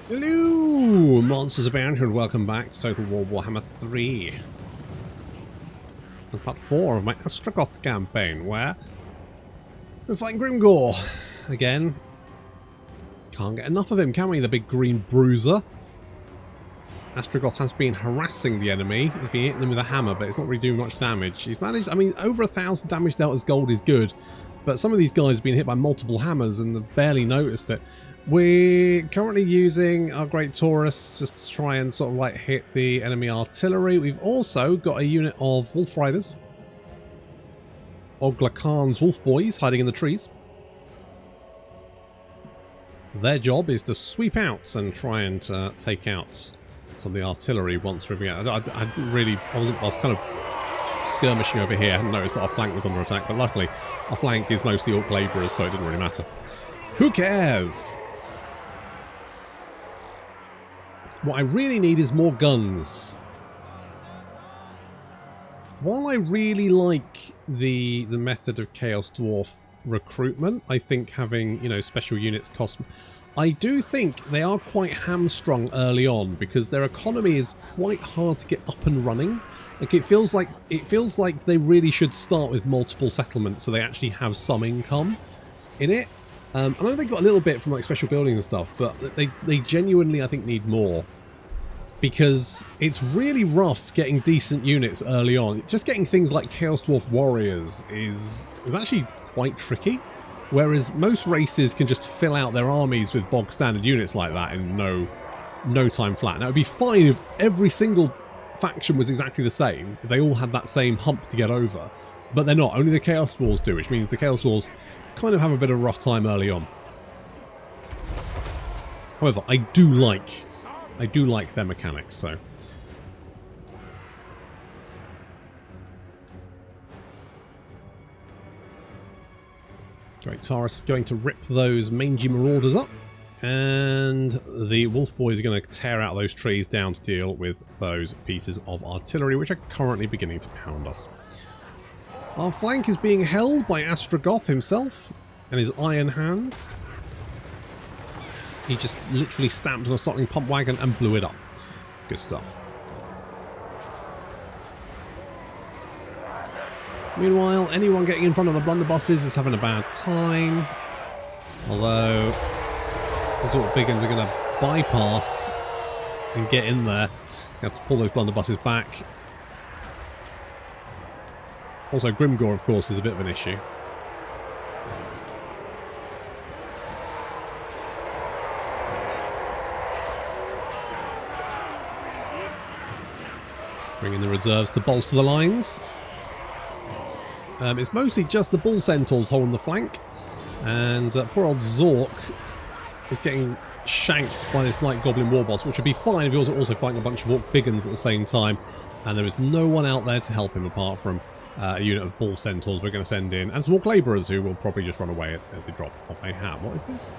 Hello, monsters abound here, and welcome back to Total War Warhammer 3. And part 4 of my Astragoth campaign, where we're fighting Grimgor again. Can't get enough of him, can we? The big green bruiser. Astragoth has been harassing the enemy. He's been hitting them with a hammer, but it's not really doing much damage. He's managed, I mean, over 1,000 damage dealt as gold is good, but some of these guys have been hit by multiple hammers and they've barely noticed it. We're currently using our Great Taurus just to try and sort of like hit the enemy artillery. We've also got a unit of Wolf Riders. Ogre Khan's Wolf Boys hiding in the trees. Their job is to sweep out and try and take out some of the artillery once we're out. I was kind of skirmishing over here. I hadn't noticed that our flank was under attack, but luckily our flank is mostly Orc labourers, so it didn't really matter. Who cares? What I really need is more guns. While I really like the method of Chaos Dwarf recruitment, I think having, you know, special units cost... I do think they are quite hamstrung early on because their economy is quite hard to get up and running. Like it feels like they really should start with multiple settlements so they actually have some income in it. I know they got a little bit from like special building and stuff, but they genuinely, I think, need more. Because it's really rough getting decent units early on. Just getting things like Chaos Dwarf Warriors is actually quite tricky. Whereas most races can just fill out their armies with bog standard units like that in no time flat. Now, it would be fine if every single faction was exactly the same, if they all had that same hump to get over. But they're not. Only the Chaos Dwarves do, which means the Chaos Dwarves kind of have a bit of a rough time early on. However, I do like their mechanics, so. Great Taurus is going to rip those mangy marauders up, and the Wolf Boys are going to tear out those trees down to deal with those pieces of artillery, which are currently beginning to pound us. Our flank is being held by Astragoth himself and his iron hands. He just literally stamped on a stockling pump wagon and blew it up. Good stuff. Meanwhile, anyone getting in front of the blunderbusses is having a bad time. Although, those Orc Biggins are going to bypass and get in there. You have to pull those blunderbusses back. Also, Grimgor, of course, is a bit of an issue. Bring in the reserves to bolster the lines. It's mostly just the Bull Centaurs holding the flank. And poor old Zork is getting shanked by this Night Goblin Warboss, which would be fine if he was also fighting a bunch of Orc Biggins at the same time. And there is no one out there to help him apart from a unit of Bull Centaurs we're going to send in. And some Orc Labourers who will probably just run away at the drop of a hat. What is this?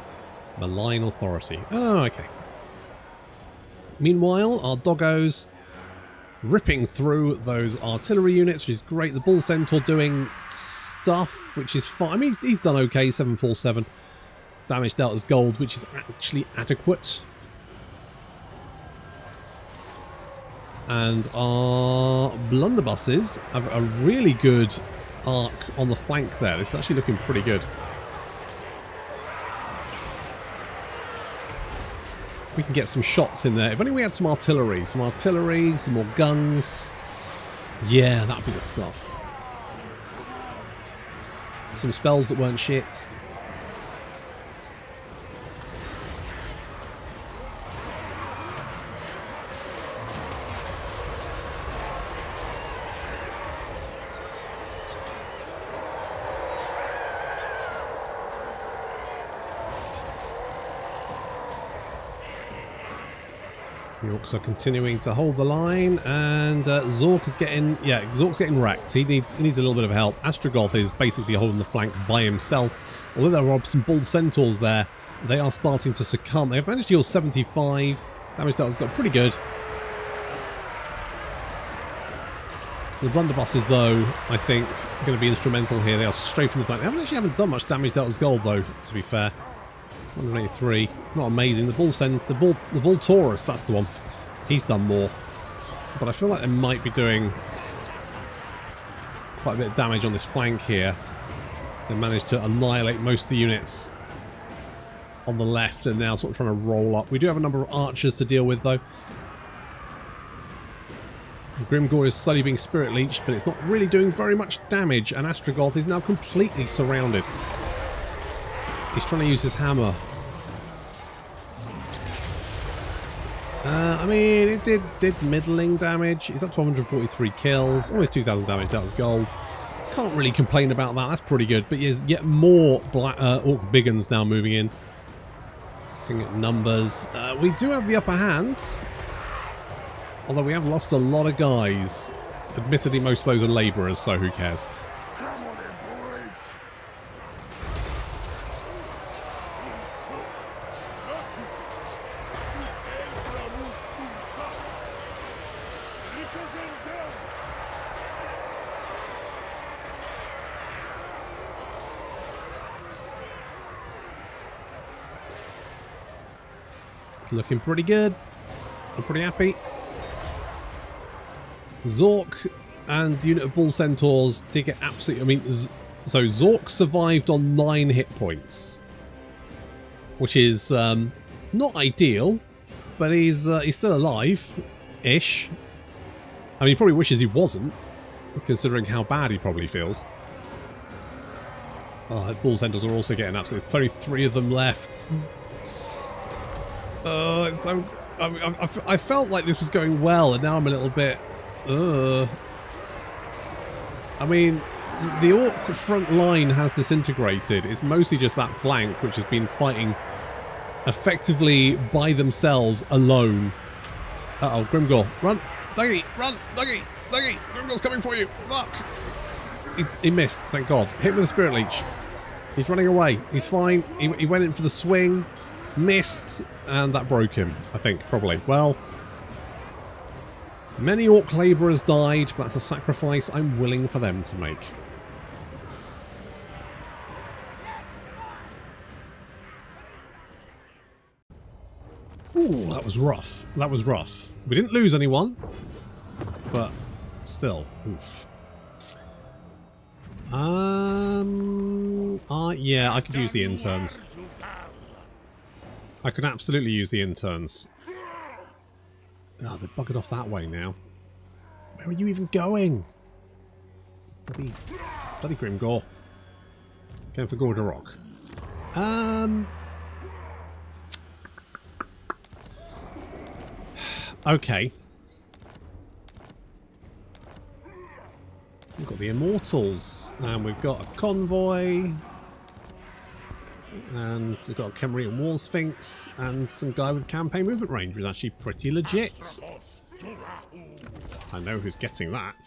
Malign Authority. Oh, okay. Meanwhile, our doggos ripping through those artillery units, which is great. The Bull Centaur doing stuff, which is fine. I mean, he's done okay, 747. Damage dealt as gold, which is actually adequate. And our blunderbusses have a really good arc on the flank there. This is actually looking pretty good. We can get some shots in there. If only we had some artillery, some more guns. Yeah, that'd be the stuff. Some spells that weren't shit. The Orcs are continuing to hold the line, and Zork is getting, Zork's getting wrecked. He needs a little bit of help. Astragoth is basically holding the flank by himself. Although there are some Bull Centaurs there, they are starting to succumb. They've managed to heal 75. Damage dealt has got pretty good. The blunderbusses, though, I think, are going to be instrumental here. They are straight from the flank. They haven't done much damage dealt as gold, though, to be fair. 183. Not amazing. The bull Taurus, that's the one. He's done more. But I feel like they might be doing quite a bit of damage on this flank here. They managed to annihilate most of the units on the left and now sort of trying to roll up. We do have a number of archers to deal with though. Grimgor is slowly being spirit leeched, but it's not really doing very much damage, and Astragoth is now completely surrounded. He's trying to use his hammer. I mean, it did middling damage. He's up to 143 kills, almost 2,000 damage. That was gold. Can't really complain about that. That's pretty good. But there's yet more Orc Biggins now moving in. Looking at numbers, we do have the upper hands. Although we have lost a lot of guys. Admittedly, most of those are labourers, so who cares? Looking pretty good. I'm pretty happy. Zork and the unit of Bull Centaurs did get absolutely... I mean, so Zork survived on 9 hit points. Which is not ideal, but he's still alive-ish. I mean, he probably wishes he wasn't, considering how bad he probably feels. Oh, Bull Centaurs are also getting absolutely... There's only 3 of them left. Oh, it's so... I felt like this was going well, and now I'm a little bit... I mean, the Orc front line has disintegrated. It's mostly just that flank, which has been fighting effectively by themselves alone. Uh-oh, Grimgor. Run! Dougie! Run! Dougie! Dougie! Grimgor's coming for you! Fuck! He missed, thank God. Hit with a Spirit Leech. He's running away. He's fine. He went in for the swing. Missed. And that broke him, I think, probably. Well... Many Orc labourers died, but that's a sacrifice I'm willing for them to make. Ooh, that was rough. That was rough. We didn't lose anyone, but still, oof. Yeah, I could use the interns. I could absolutely use the interns. Oh, they're buggered off that way now. Where are you even going? Bloody Grimgor. Going for Gorda Rock. Okay. We've got the Immortals, and we've got a Convoy, and we've got a Khemerian Wall Sphinx, and some guy with campaign movement range, who's actually pretty legit. I know who's getting that.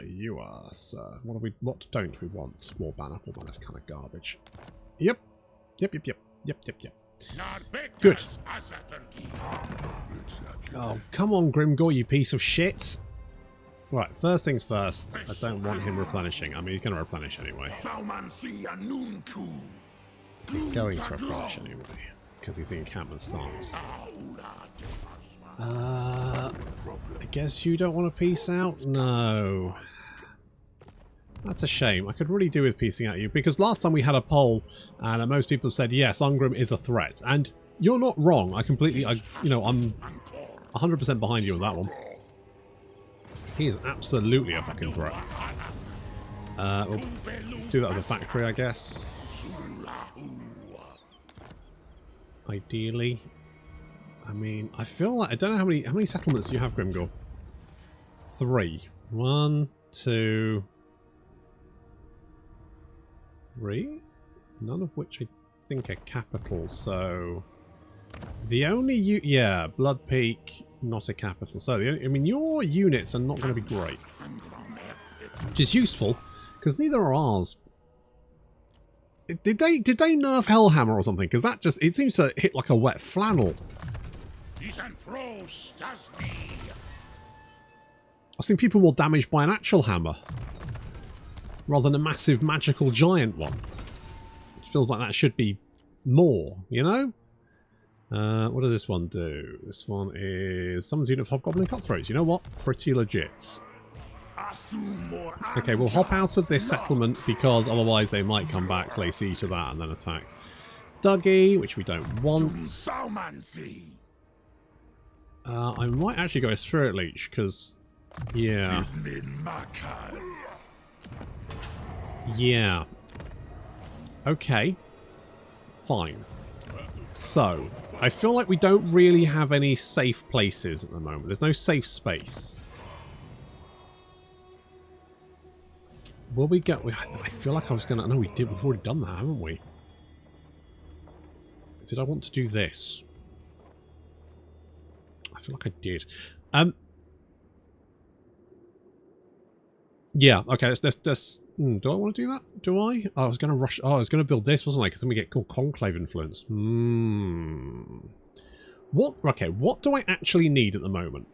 You are, sir. What don't we want? War banner. War banner's kind of garbage. Yep. Yep. Good. Oh, come on, Grimgor, you piece of shit. Right, first things first. I don't want him replenishing. I mean, he's going to replenish anyway. Going to replenish anyway, because he's in encampment stance. I guess you don't want to peace out? No. That's a shame. I could really do with piecing out you, because last time we had a poll, and most people said, yes, Ungrim is a threat. And you're not wrong. I'm 100% behind you on that one. He is absolutely a fucking threat. We'll do that as a factory, I guess. Ideally. I mean, I feel like... I don't know how many settlements do you have, Grimgor? 3. 1, 2... 3? None of which I think are capitals, so... The only... Yeah, Blood Peak, not a capital. So, I mean, your units are not going to be great. Which is useful, because neither are ours. Did they nerf Hellhammer or something? Because that just... It seems to hit like a wet flannel. I've seen people more damaged by an actual hammer rather than a massive magical giant one. It feels like that should be more, you know? What does this one do? This one is summons unit of Hobgoblin Cutthroats. You know what? Pretty legit. Okay, we'll hop out of this settlement because otherwise they might come back, lay siege to that, and then attack Dougie, which we don't want. I might actually go a Spirit Leech because, yeah. Yeah. Okay. Fine. So, I feel like we don't really have any safe places at the moment. There's no safe space. Will we get... I feel like I was going to... No, we did. We've already done that, haven't we? Did I want to do this? I feel like I did. Yeah, okay, let's do I want to do that? Do I? Oh, I was going to rush... Oh, I was going to build this, wasn't I? Because then we get Conclave influence. What... Okay, what do I actually need at the moment?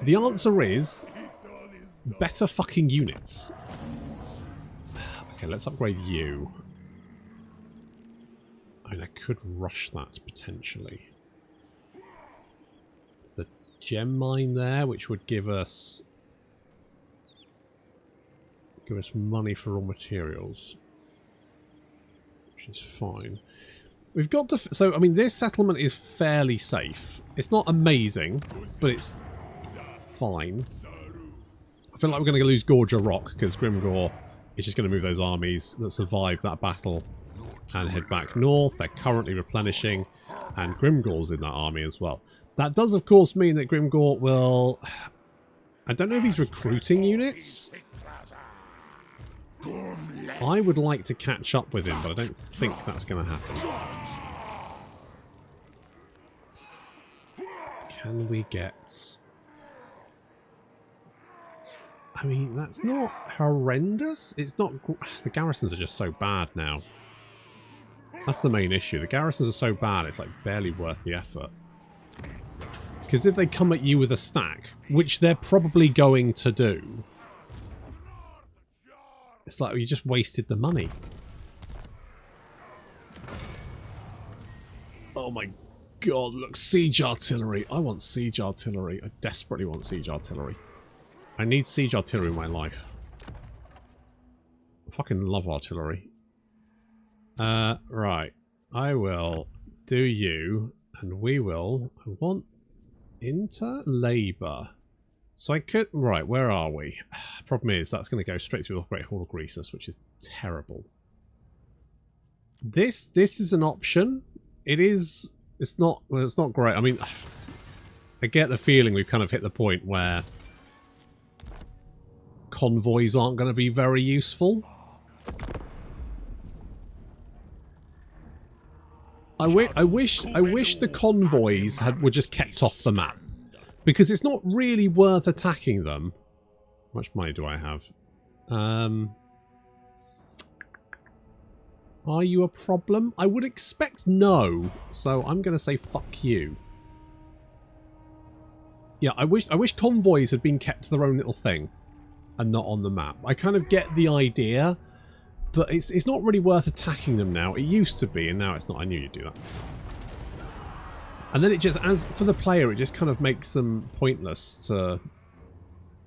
The answer is... better fucking units. Okay, let's upgrade you. I mean, I could rush that, potentially. There's a gem mine there, which would give us... money for raw materials, which is fine. We've got to... So, I mean, this settlement is fairly safe. It's not amazing, but it's fine. I feel like we're going to lose Gorger Rock because Grimgor is just going to move those armies that survived that battle and head back north. They're currently replenishing, and Grimgor's in that army as well. That does, of course, mean that Grimgor will... I don't know if he's recruiting units. I would like to catch up with him, but I don't think that's going to happen. Can we get... I mean, that's not horrendous. It's not... The garrisons are just so bad now. That's the main issue. The garrisons are so bad, it's like barely worth the effort. Because if they come at you with a stack, which they're probably going to do... It's like you just wasted the money. Oh my god, look, siege artillery. I want siege artillery. I desperately want siege artillery. I need siege artillery in my life. I fucking love artillery. Right. I will do you, and we will... I want inter-labour. So I could... Right, where are we? Problem is, that's going to go straight through the Great Hall of Greasus, which is terrible. This is an option. It is... It's not... Well, it's not great. I mean, I get the feeling we've kind of hit the point where convoys aren't going to be very useful. I wish the convoys were just kept off the map. Because it's not really worth attacking them. How much money do I have? Are you a problem? I would expect no. So I'm going to say fuck you. Yeah, I wish convoys had been kept to their own little thing. And not on the map. I kind of get the idea. But it's not really worth attacking them now. It used to be, and now it's not. I knew you'd do that. And then it just, as for the player, it just kind of makes them pointless to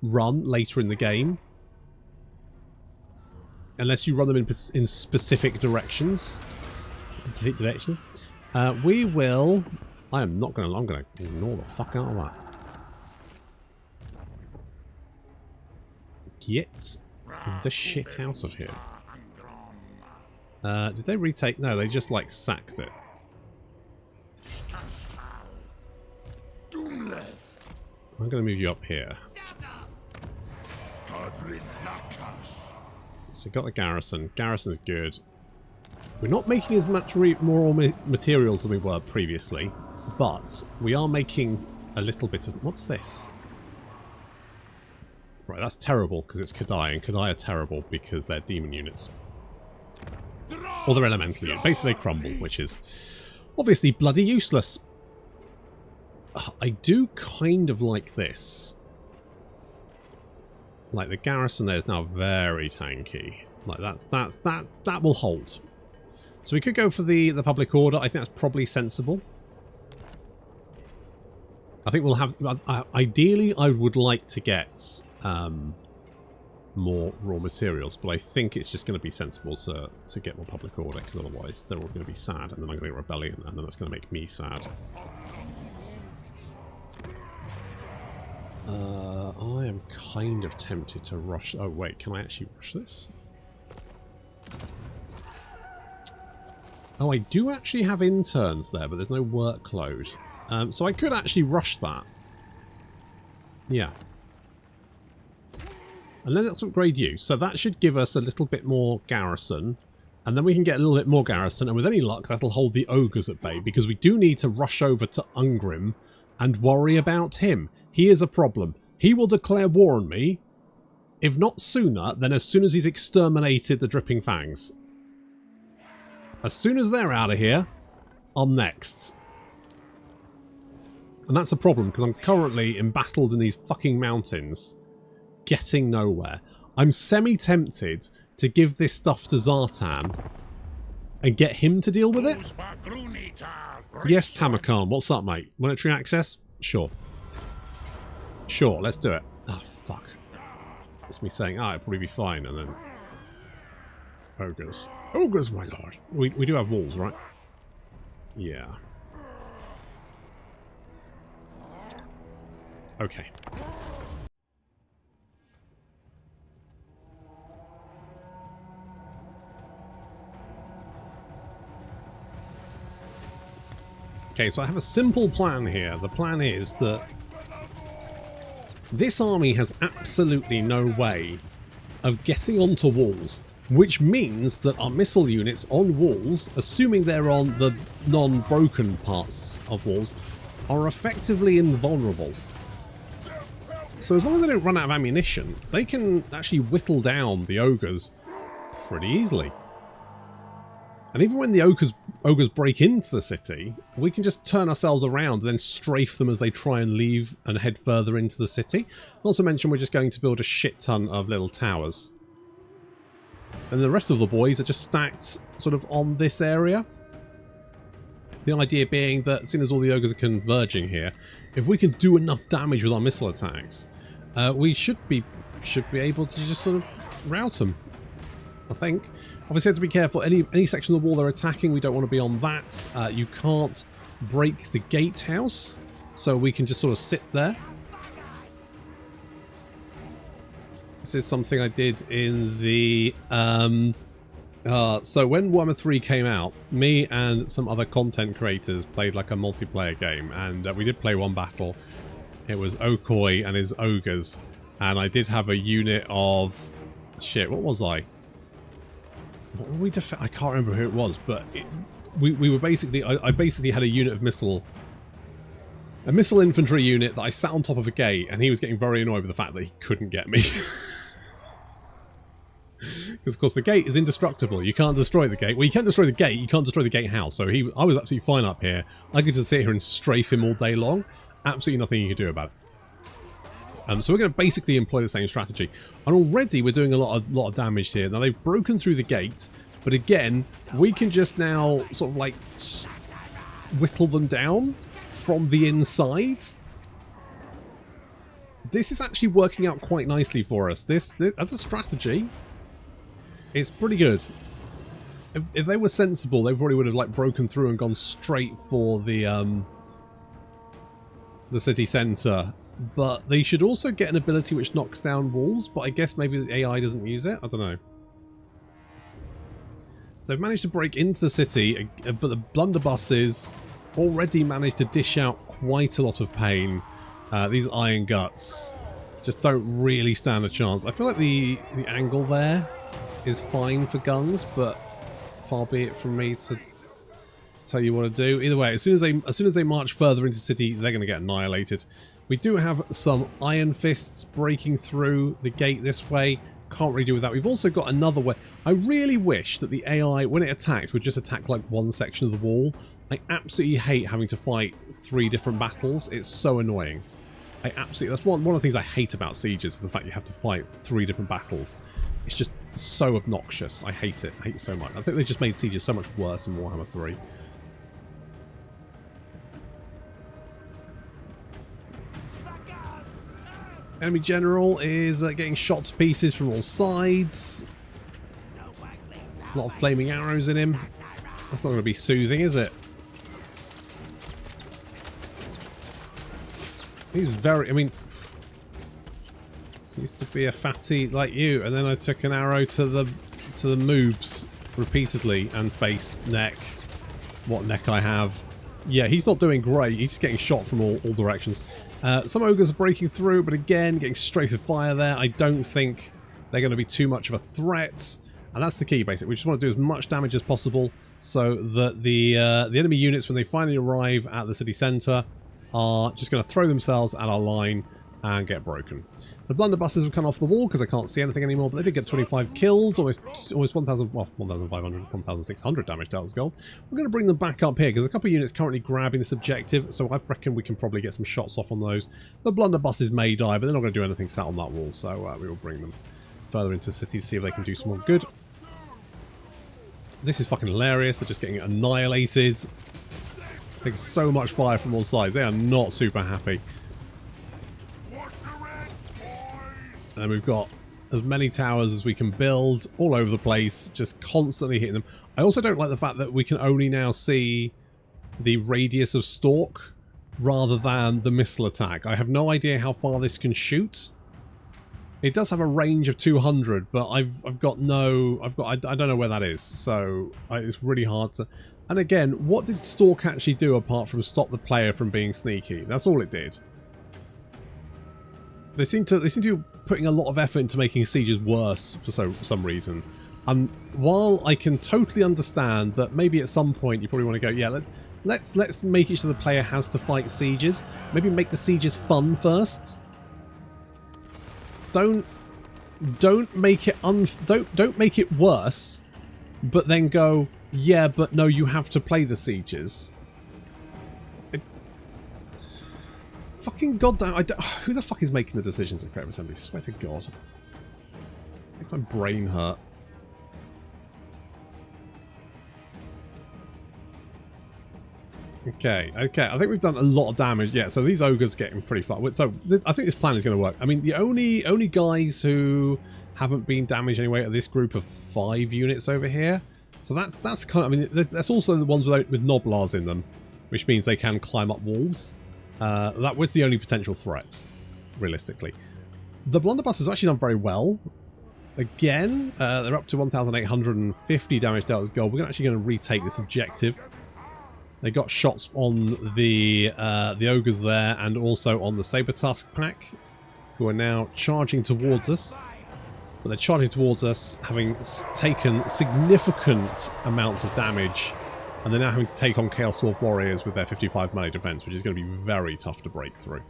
run later in the game. Unless you run them in specific directions. We will... I'm not going to... I'm going to ignore the fuck out of that. Get the shit out of here. Did they retake? No, they just, like, sacked it. I'm going to move you up here. So we've got the garrison. Garrison's good. We're not making as much more materials than we were previously, but we are making a little bit of... What's this? Right, that's terrible because it's Kadai, and Kadai are terrible because they're demon units. Or they're elemental units. Basically they crumble, which is obviously bloody useless. I do kind of like this. Like, the garrison there is now very tanky. Like, that will hold. So we could go for the public order. I think that's probably sensible. I think we'll have... ideally, I would like to get more raw materials, but I think it's just going to be sensible to get more public order, because otherwise they're all going to be sad, and then I'm going to get rebellion, and then that's going to make me sad. I am kind of tempted to rush... Oh, wait, can I actually rush this? Oh, I do actually have interns there, but there's no workload. So I could actually rush that. Yeah. And then let's upgrade you. So that should give us a little bit more garrison. And then we can get a little bit more garrison. And with any luck, that'll hold the ogres at bay. Because we do need to rush over to Ungrim and worry about him. He is a problem. He will declare war on me. If not sooner, then as soon as he's exterminated the Dripping Fangs. As soon as they're out of here, I'm next. And that's a problem, because I'm currently embattled in these fucking mountains, getting nowhere. I'm semi-tempted to give this stuff to Zartan and get him to deal with it. Yes, Tamakan, what's up, mate? Monetary access? Sure. Sure, let's do it. Oh, fuck. That's me saying, it'll probably be fine, and then... Ogres. Ogres, my lord. We do have walls, right? Yeah. Okay. Okay, so I have a simple plan here. The plan is that this army has absolutely no way of getting onto walls, which means that our missile units on walls, assuming they're on the non-broken parts of walls, are effectively invulnerable. So as long as they don't run out of ammunition, they can actually whittle down the ogres pretty easily. And even when the ogres break into the city, we can just turn ourselves around and then strafe them as they try and leave and head further into the city. Not to mention we're just going to build a shit ton of little towers. And the rest of the boys are just stacked sort of on this area. The idea being that, seeing as all the ogres are converging here, if we can do enough damage with our missile attacks, we should be able to just sort of rout them, I think. Obviously, have to be careful. Any section of the wall they're attacking, we don't want to be on that. You can't break the gatehouse, so we can just sort of sit there. This is something I did in the... so when Warhammer 3 came out, me and some other content creators played like a multiplayer game, and we did play one battle. It was Okoi and his ogres, and I did have a unit of... Shit, what was I? What were we I can't remember who it was, but we were basically... I basically had a unit of missile... A missile infantry unit that I sat on top of a gate, and he was getting very annoyed with the fact that he couldn't get me. Because, of course, the gate is indestructible. You can't destroy the gate. Well, you can destroy the gate. You can't destroy the gatehouse. So I was absolutely fine up here. I could just sit here and strafe him all day long. Absolutely nothing you could do about it. So we're going to basically employ the same strategy. And already we're doing a lot of damage here. Now, they've broken through the gate. But again, we can just now sort of like whittle them down from the inside. This is actually working out quite nicely for us. This as a strategy, it's pretty good. If they were sensible, they probably would have like broken through and gone straight for the city centre. But they should also get an ability which knocks down walls, but I guess maybe the AI doesn't use it. I don't know. So they've managed to break into the city, but the blunderbusses already managed to dish out quite a lot of pain. These iron guts just don't really stand a chance. I feel like the angle there is fine for guns, but far be it from me to tell you what to do. Either way, as soon as they march further into the city, they're going to get annihilated. We do have some iron fists breaking through the gate this way. Can't really do with that. We've also got another way. I really wish that the AI, when it attacked, would just attack like one section of the wall. I absolutely hate having to fight 3 different battles. It's so annoying. That's one of the things I hate about sieges, is the fact you have to fight 3 different battles. It's just so obnoxious. I hate it. I hate it so much. I think they just made sieges so much worse in Warhammer 3. Enemy general is getting shot to pieces from all sides. A lot of flaming arrows in him. That's not going to be soothing, is it? He's very... I mean... He used to be a fatty like you, and then I took an arrow to the moobs repeatedly, and face, neck. What neck I have. Yeah, he's not doing great. He's getting shot from all directions. Some ogres are breaking through, but again, getting straight for fire there. I don't think they're going to be too much of a threat. And that's the key, basically. We just want to do as much damage as possible so that the enemy units, when they finally arrive at the city centre, are just going to throw themselves at our line and get broken. The blunderbusses have come off the wall because I can't see anything anymore, but they did get 25 kills, almost 1,000, well, 1,500, 1,600 damage dealt as gold. We're going to bring them back up here because a couple of units currently grabbing this objective, so I reckon we can probably get some shots off on those. The blunderbusses may die, but they're not going to do anything sat on that wall, so we will bring them further into the city to see if they can do some more good. This is fucking hilarious. They're just getting annihilated. Taking so much fire from all sides. They are not super happy. And we've got as many towers as we can build all over the place, just constantly hitting them. I also don't like the fact that we can only now see the radius of stalk rather than the missile attack. I have no idea how far this can shoot. It does have a range of 200, but I don't know where that is, so it's really hard to... And again, what did stalk actually do apart from stop the player from being sneaky? That's all it did. They seem to be putting a lot of effort into making sieges worse for some reason. And while I can totally understand that maybe at some point you probably want to go, yeah, let's make it so the player has to fight sieges. Maybe make the sieges fun first. Don't make it don't make it worse, but then go, yeah, but no, you have to play the sieges. Fucking goddamn! Who the fuck is making the decisions at Creative Assembly? Swear to God, makes my brain hurt. Okay. I think we've done a lot of damage. Yeah, so these ogres are getting pretty far. So I think this plan is going to work. I mean, the only guys who haven't been damaged anyway are this group of 5 units over here. So that's kind of... I mean, that's also the ones with Noblars in them, which means they can climb up walls. That was the only potential threat, realistically. The blunderbuss has actually done very well. Again, they're up to 1,850 damage dealt as gold. We're actually going to retake this objective. They got shots on the ogres there, and also on the Sabertusk pack, who are now charging towards us. But they're charging towards us, having taken significant amounts of damage, and they're now having to take on Chaos Dwarf warriors with their 55 melee defense, which is going to be very tough to break through.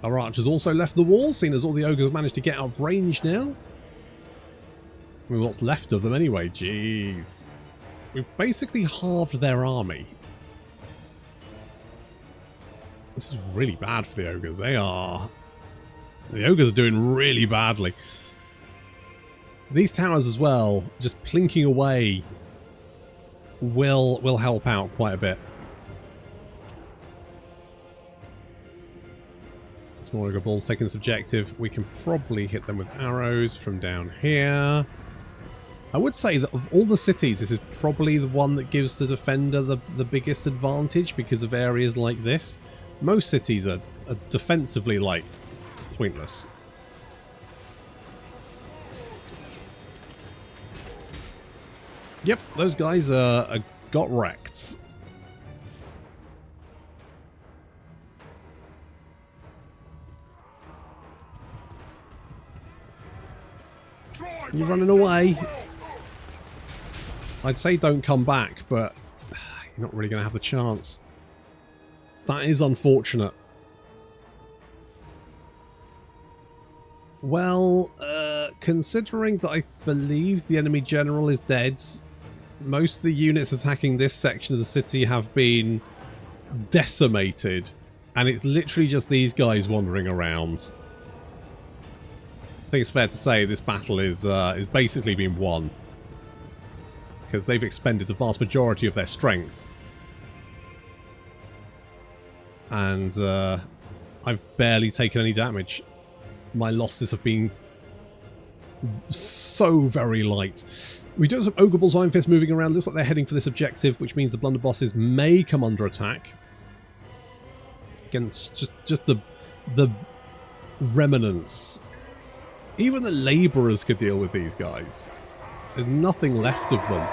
Our archers also left the wall, seeing as all the ogres managed to get out of range now. I mean, what's left of them anyway? Jeez. We've basically halved their army. This is really bad for the ogres. The ogres are doing really badly. These towers as well, just plinking away, will help out quite a bit. Small ogre balls taking this objective. We can probably hit them with arrows from down here. I would say that of all the cities, this is probably the one that gives the defender the biggest advantage because of areas like this. Most cities are defensively, like, pointless. Yep, those guys got wrecked. You're running away. I'd say don't come back, but you're not really going to have the chance. That is unfortunate. Well, considering that I believe the enemy general is dead, most of the units attacking this section of the city have been decimated, and it's literally just these guys wandering around. I think it's fair to say this battle is basically been won. Because they've expended the vast majority of their strength. And I've barely taken any damage. My losses have been so very light. We do have some Ogre Bulls Iron Fist moving around. Looks like they're heading for this objective, which means the blunderbosses may come under attack. Again, it's just the remnants. Even the labourers could deal with these guys. There's nothing left of them.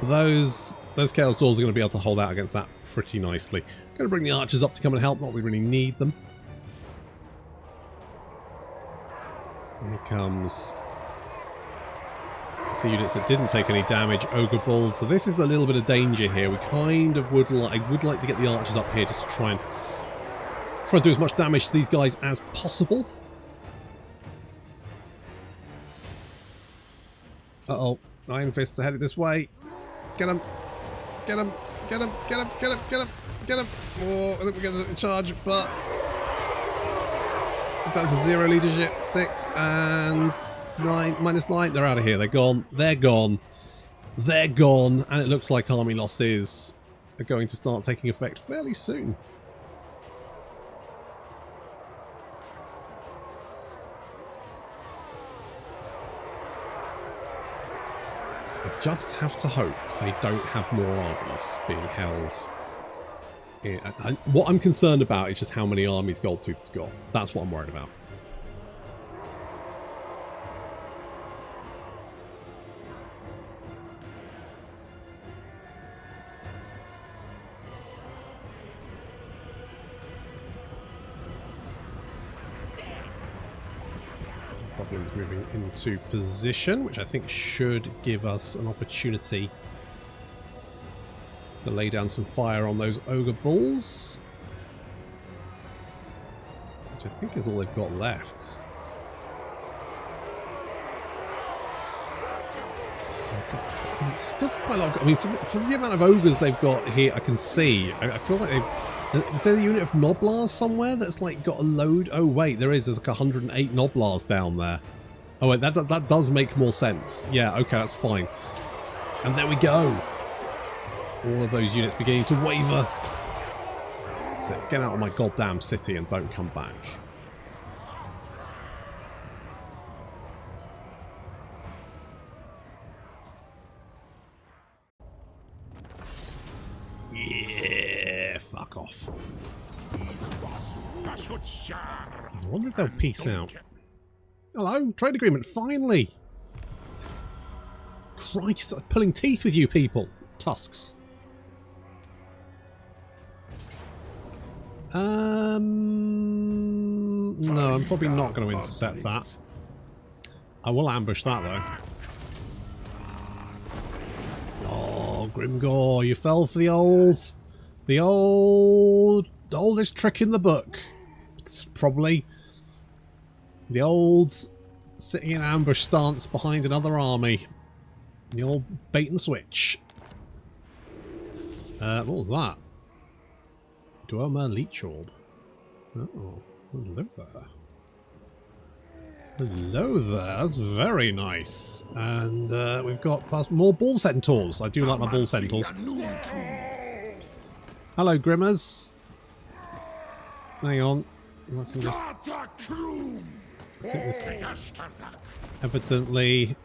Those Chaos Dwarves are going to be able to hold out against that pretty nicely. Going to bring the archers up to come and help. Not we really need them. Here comes the units that didn't take any damage, Ogre Bulls. So this is a little bit of danger here. We kind of would like to get the archers up here just to try and do as much damage to these guys as possible. Uh-oh. Iron Fists are headed this way. Get him. Get him. Get him. Get him. Get him. Get him. Get him. Oh, I think we're going to charge, but down to 0 leadership. 6 and 9. -9. They're out of here. They're gone. They're gone. They're gone. And it looks like army losses are going to start taking effect fairly soon. I just have to hope they don't have more armies being held. What I'm concerned about is just how many armies Goldtooth's got. That's what I'm worried about. Problems moving into position, which I think should give us an opportunity to lay down some fire on those Ogre Bulls, which I think is all they've got left. It's still quite a lot. I mean, for the amount of ogres they've got here, I can see. I feel like they've. Is there a unit of Noblars somewhere that's like got a load? Oh wait, there is. There's like 108 Noblars down there. Oh wait, that does make more sense. Yeah, okay, that's fine. And there we go. All of those units beginning to waver. So get out of my goddamn city and don't come back. Yeah, fuck off. I wonder if they'll peace out. Hello, trade agreement, finally! Christ, I'm pulling teeth with you people. Tusks. No, I'm probably not going to intercept that. I will ambush that though. Oh, Grimgor, you fell for the oldest trick in the book. It's probably the old sitting in ambush stance behind another army. The old bait and switch. What was that? Dwarf Leech Orb. Oh, hello there. Hello there, that's very nice. And we've got more Bull Centaurs. I do like my Bull Centaurs. Hello, Grimmers. Hang on. I can just... I think this... Evidently,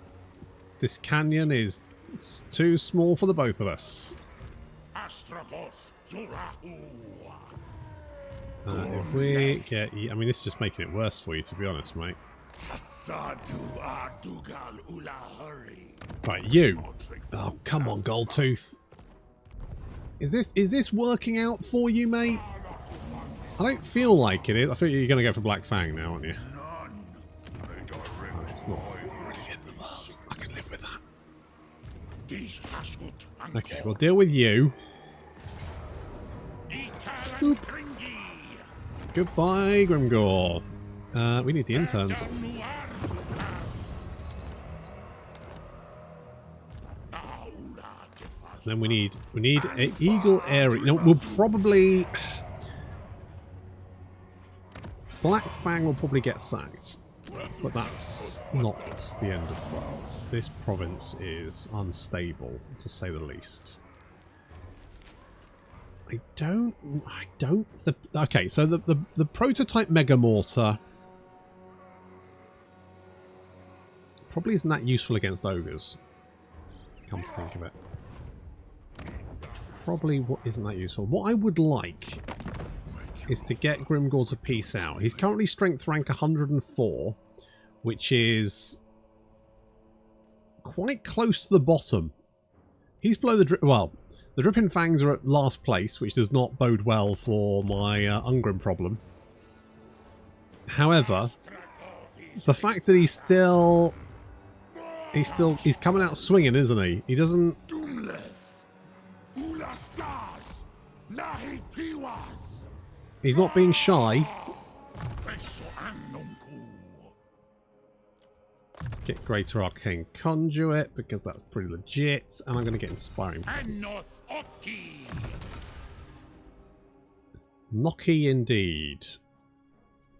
this canyon is too small for the both of us. Astragoth If we get you, I mean, this is just making it worse for you, to be honest, mate. Right, you. Oh, come on, Goldtooth. Is this working out for you, mate? I don't feel like it is. I think you're going to go for Black Fang now, aren't you? Oh, it's not really in the world. I can live with that. Okay, we'll deal with you. Boop. Goodbye, Grimgor. We need the interns. Then we need an eagle area. No, we'll probably. Black Fang will probably get sacked, but that's not the end of the world. This province is unstable, to say the least. Okay, so the prototype Mega Mortar probably isn't that useful against ogres, come to think of it. Probably isn't that useful. What I would like is to get Grimgor to peace out. He's currently strength rank 104, which is quite close to the bottom. He's below the the Dripping Fangs are at last place, which does not bode well for my Ungrim problem. However, the fact that he's coming out swinging, isn't he? He doesn't. He's not being shy. Let's get Greater Arcane Conduit, because that's pretty legit. And I'm going to get Inspiring Presence. Gnocchi indeed.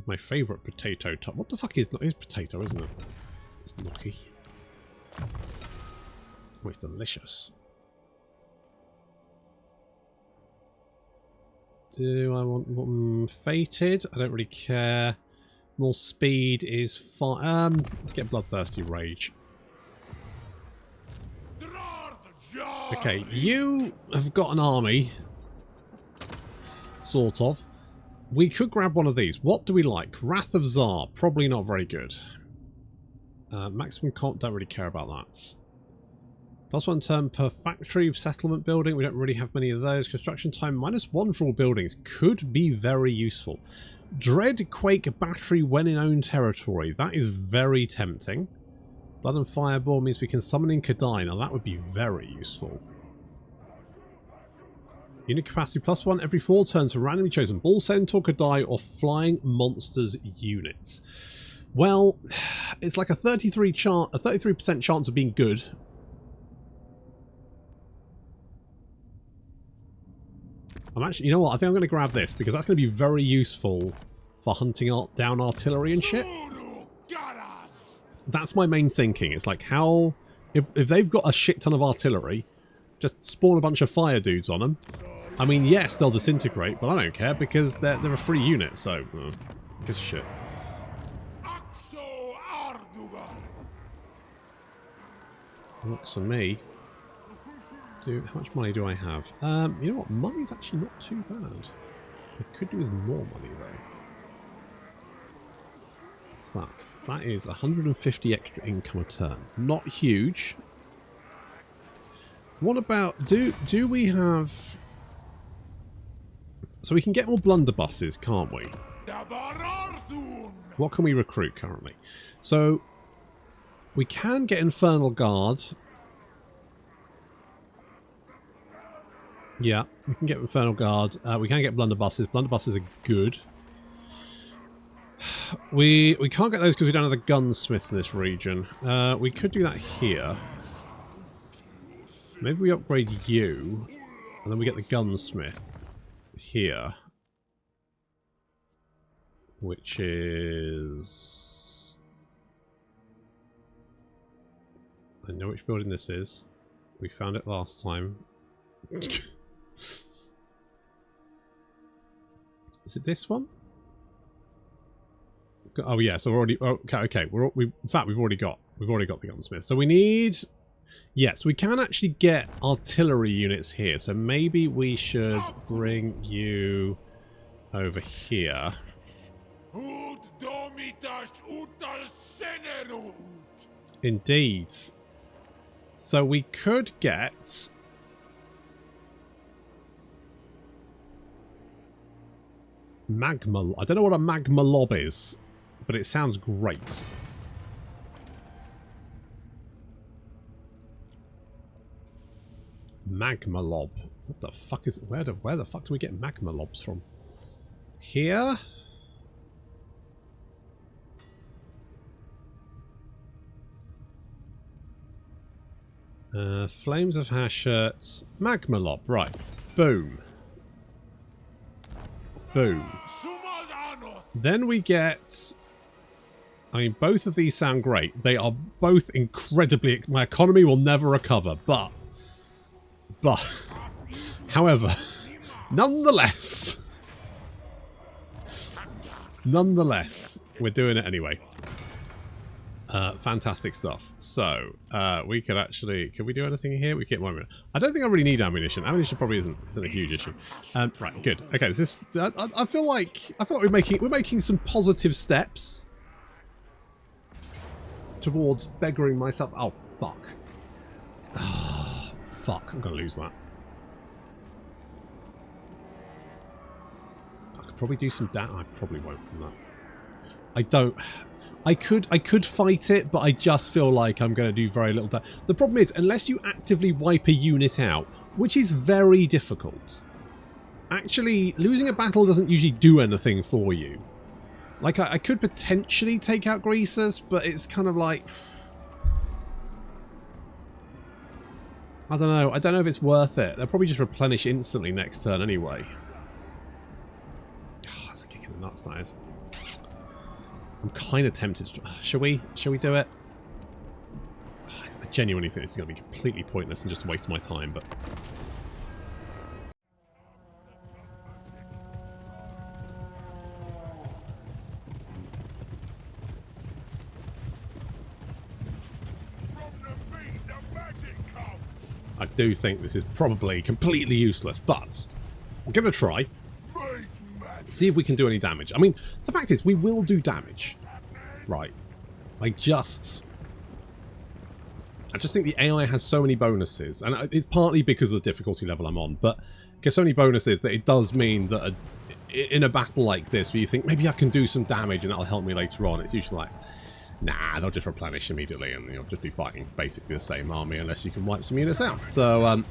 My favourite potato top. What the fuck is potato, isn't it? It's gnocchi. Oh, it's delicious. Do I want Fated? I don't really care. More speed is fine. Let's get Bloodthirsty Rage. Okay, you have got an army. Sort of. We could grab one of these. What do we like? Wrath of Tsar. Probably not very good. Maximum comp, don't really care about that. +1 turn per factory settlement building. We don't really have many of those. Construction time -1 for all buildings. Could be very useful. Dread Quake Battery when in own territory. That is very tempting. Blood and Fireball means we can summon in Kadai. Now that would be very useful. Unit capacity +1 every 4 turns for randomly chosen Bull Centaur, Kadai, or Flying Monsters units. Well, it's like a 33% chance of being good. You know what? I think I'm going to grab this because that's going to be very useful for hunting down artillery and shit. That's my main thinking. It's like how, if they've got a shit ton of artillery, just spawn a bunch of fire dudes on them. I mean, yes, they'll disintegrate, but I don't care because they're a free unit, so good shit. Works for me. How much money do I have? You know what? Money's actually not too bad. I could do with more money though. What's that? That is 150 extra income a turn. Not huge. What about do we have? So we can get more blunderbusses, can't we? What can we recruit currently? So we can get Infernal Guard. Yeah, we can get Infernal Guard. We can get blunderbusses. Blunderbusses are good. We can't get those because we don't have the gunsmith in this region. We could do that here. Maybe we upgrade you, and then we get the gunsmith here, which is... I know which building this is. We found it last time. Is it this one? Oh yeah, so we're already okay. In fact we've already got the gunsmith. So we need, yes, we can actually get artillery units here. So maybe we should bring you over here. Indeed. So we could get magma. I don't know what a magma lob is, but it sounds great. Magma lob. What the fuck is it? Where the fuck do we get magma lobs from? Here? Flames of Hashut. Magma lob. Right. Boom. Boom. Then we get... I mean, both of these sound great. They are both incredibly... My economy will never recover, but... However, nonetheless, we're doing it anyway. Fantastic stuff. So, we could actually... Can we do anything here? We can't... I don't think I really need ammunition. Ammunition probably isn't a huge issue. Right, good. Okay, this is... I feel like we're making some positive steps towards beggaring myself. Oh, fuck. Ah, fuck. I'm gonna lose that. I could probably do some damage. I probably won't from that. I don't... I could fight it, but I just feel like I'm going to do very little damage. The problem is, unless you actively wipe a unit out, which is very difficult, actually losing a battle doesn't usually do anything for you. Like, I could potentially take out greasers, but it's kind of like... I don't know. I don't know if it's worth it. They'll probably just replenish instantly next turn anyway. Oh, that's a kick in the nuts, that is. I'm kind of tempted to... Shall we do it? I genuinely think this is going to be completely pointless and just waste my time, but... I do think this is probably completely useless, but we'll give it a try. See if we can do any damage. I mean, the fact is, we will do damage. Right. I just think the AI has so many bonuses, and it's partly because of the difficulty level I'm on, but there's so many bonuses that it does mean that in a battle like this, where you think, maybe I can do some damage and that'll help me later on, it's usually like, nah, they'll just replenish immediately and you'll just be fighting basically the same army unless you can wipe some units out. So,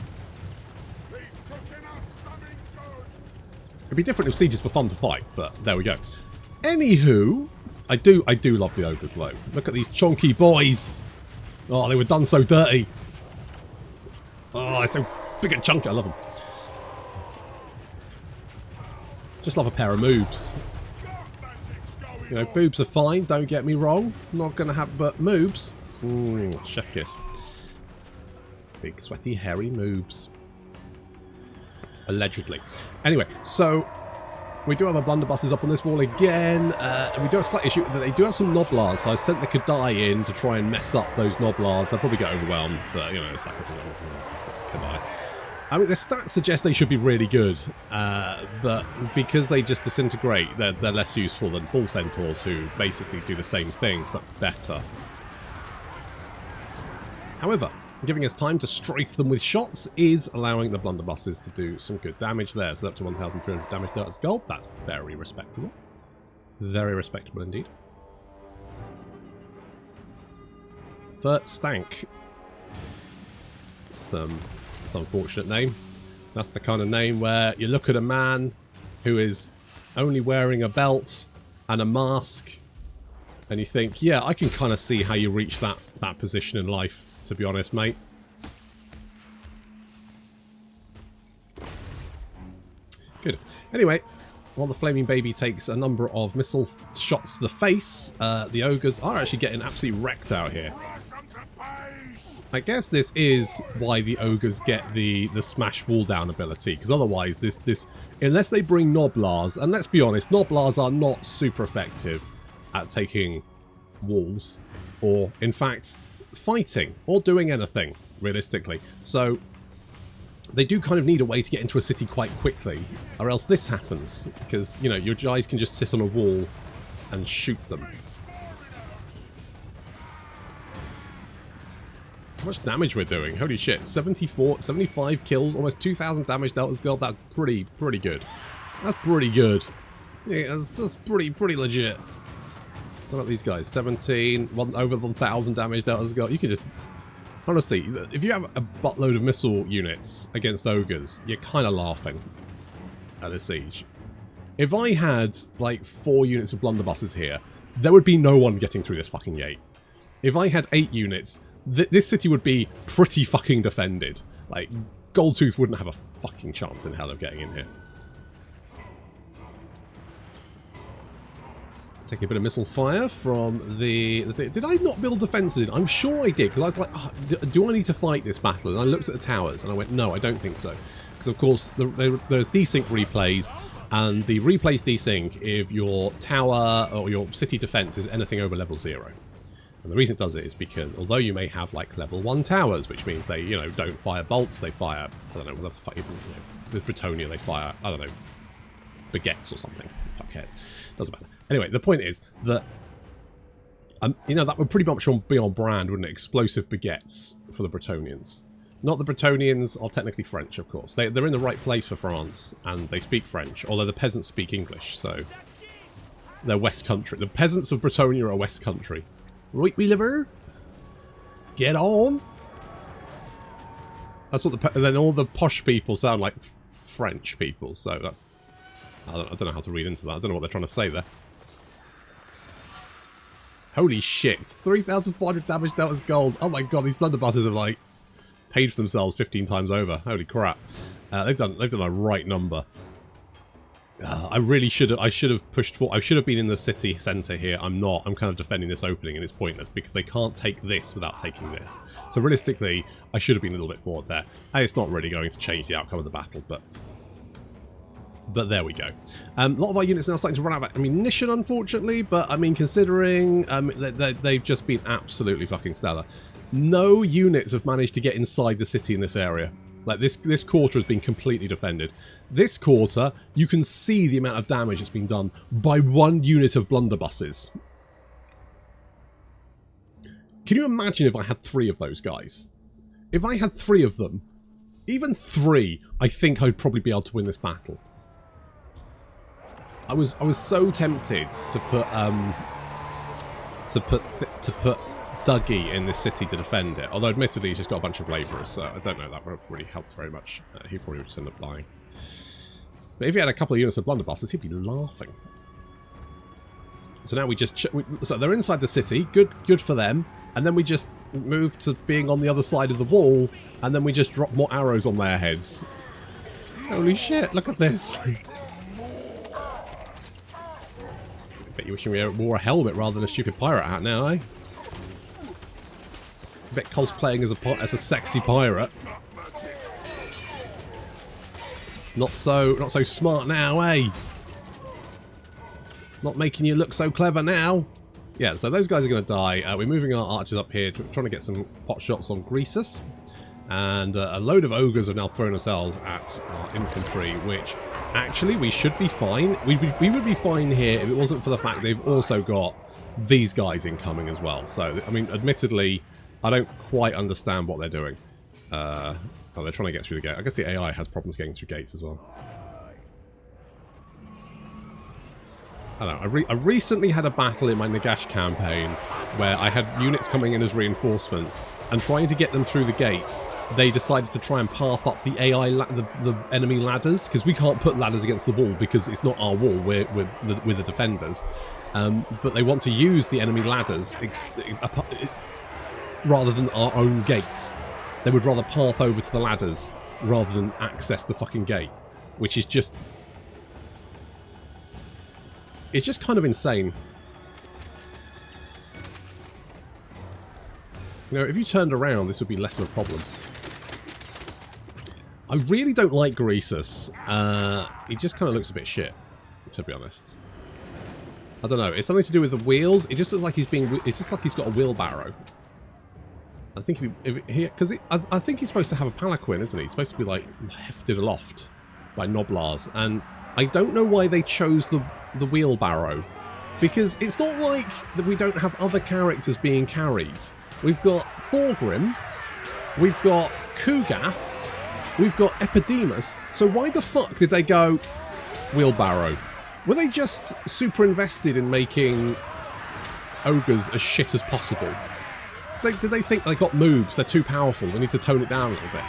it'd be different if sieges were fun to fight, but there we go. Anywho, I do love the ogres though. Look at these chonky boys. Oh, they were done so dirty. Oh, they're so big and chunky. I love them. Just love a pair of moobs. You know, boobs are fine, don't get me wrong. Not gonna have, but moobs. Chef kiss. Big, sweaty, hairy moobs. Allegedly. Anyway, so we do have our blunderbusses up on this wall again. And we do have a slight issue that they do have some Noblars, so I sent the Kadai in to try and mess up those Noblars. They'll probably get overwhelmed, but, you know, it's like a Kadai. I mean, the stats suggest they should be really good, but because they just disintegrate, they're less useful than Bull Centaurs, who basically do the same thing, but better. However, giving us time to strafe them with shots is allowing the blunderbusses to do some good damage there. So up to 1,300 damage as gold. That's very respectable. Very respectable indeed. Furt Stank. It's an unfortunate name. That's the kind of name where you look at a man who is only wearing a belt and a mask and you think, yeah, I can kind of see how you reach that position in life, to be honest, mate. Good. Anyway, while the Flaming Baby takes a number of missile shots to the face, the ogres are actually getting absolutely wrecked out here. I guess this is why the ogres get the smash wall down ability, because otherwise this unless they bring Noblars, and let's be honest, Noblars are not super effective at taking walls, or in fact fighting, or doing anything, realistically. So they do kind of need a way to get into a city quite quickly, or else this happens, because, you know, your guys can just sit on a wall and shoot them. How much damage we're doing? Holy shit, 75 kills, almost 2,000 damage dealt as gold. That's pretty good. That's pretty good. Yeah, that's pretty legit. What about these guys? 17, over 1,000 damage dealt as gold. You can just... Honestly, if you have a buttload of missile units against ogres, you're kind of laughing at a siege. If I had, like, 4 units of blunderbusses here, there would be no one getting through this fucking gate. If I had 8 units... this city would be pretty fucking defended. Like, Goldtooth wouldn't have a fucking chance in hell of getting in here. Taking a bit of missile fire from the did I not build defences? I'm sure I did, because I was like, oh, do I need to fight this battle? And I looked at the towers and I went, no, I don't think so. Because of course there's desync replays, and the replays desync if your tower or your city defence is anything over level 0. And the reason it does it is because although you may have like level 1 towers, which means they, you know, don't fire bolts, they fire, I don't know, what the fuck, you know, with Bretonia they fire, I don't know, baguettes or something. Fuck cares. Doesn't matter. Anyway, the point is that, you know, that would pretty much be on brand, wouldn't it? Explosive baguettes for the Bretonians. Not the Bretonians are technically French, of course. They're in the right place for France, and they speak French, although the peasants speak English, so they're West Country. The peasants of Bretonia are West Country. Right, we liver? Get on! That's what then all the posh people sound like French people, so that's... I don't know how to read into that. I don't know what they're trying to say there. Holy shit. 3,400 damage dealt as gold. Oh my god, these blunderbusses have like paid for themselves 15 times over. Holy crap. They've done a right number. I really should have pushed for. I should have been in the city centre here. I'm not. I'm kind of defending this opening and it's pointless because they can't take this without taking this. So realistically, I should have been a little bit forward there. And it's not really going to change the outcome of the battle, but there we go. A lot of our units are now starting to run out of ammunition, unfortunately, but I mean, considering they've just been absolutely fucking stellar. No units have managed to get inside the city in this area. Like, this quarter has been completely defended. This quarter, you can see the amount of damage that's been done by one unit of blunderbusses. Can you imagine if I had 3 of those guys? If I had 3 of them, even 3, I think I'd probably be able to win this battle. I was so tempted to put Dougie in this city to defend it. Although admittedly he's just got a bunch of labourers, so I don't know, that would have really helped very much. He probably would just end up dying. But if he had a couple of units of blunderbusses, he'd be laughing. So now we just so they're inside the city. Good for them. And then we just move to being on the other side of the wall, and then we just drop more arrows on their heads. Holy shit! Look at this. Bet you wish we wore a helmet rather than a stupid pirate hat now, eh? I bet cosplaying as a sexy pirate. Not so smart now, eh? Not making you look so clever now. Yeah, so those guys are going to die. We're moving our archers up here, trying to get some pot shots on Greasus. And a load of ogres have now thrown themselves at our infantry, which actually we should be fine. We would be fine here if it wasn't for the fact they've also got these guys incoming as well. So, I mean, admittedly, I don't quite understand what they're doing. Oh, they're trying to get through the gate. I guess the AI has problems getting through gates as well. I don't know. I recently had a battle in my Nagash campaign where I had units coming in as reinforcements, and trying to get them through the gate, they decided to try and path up the the enemy ladders, because we can't put ladders against the wall because it's not our wall. We're the defenders, but they want to use the enemy ladders rather than our own gate. They would rather path over to the ladders rather than access the fucking gate, which is just... it's just kind of insane. You know, if you turned around, this would be less of a problem. I really don't like Greasus. He just kind of looks a bit shit, to be honest. I don't know. It's something to do with the wheels. It just looks like he's being... it's just like he's got a wheelbarrow. I think I think he's supposed to have a palanquin, isn't he? He's supposed to be like hefted aloft by Noblars, and I don't know why they chose the wheelbarrow, because it's not like that we don't have other characters being carried. We've got Thorgrim, we've got Kugath, we've got Epidemus. So why the fuck did they go wheelbarrow? Were they just super invested in making ogres as shit as possible? Did they think they got moves, they're too powerful, they need to tone it down a little bit?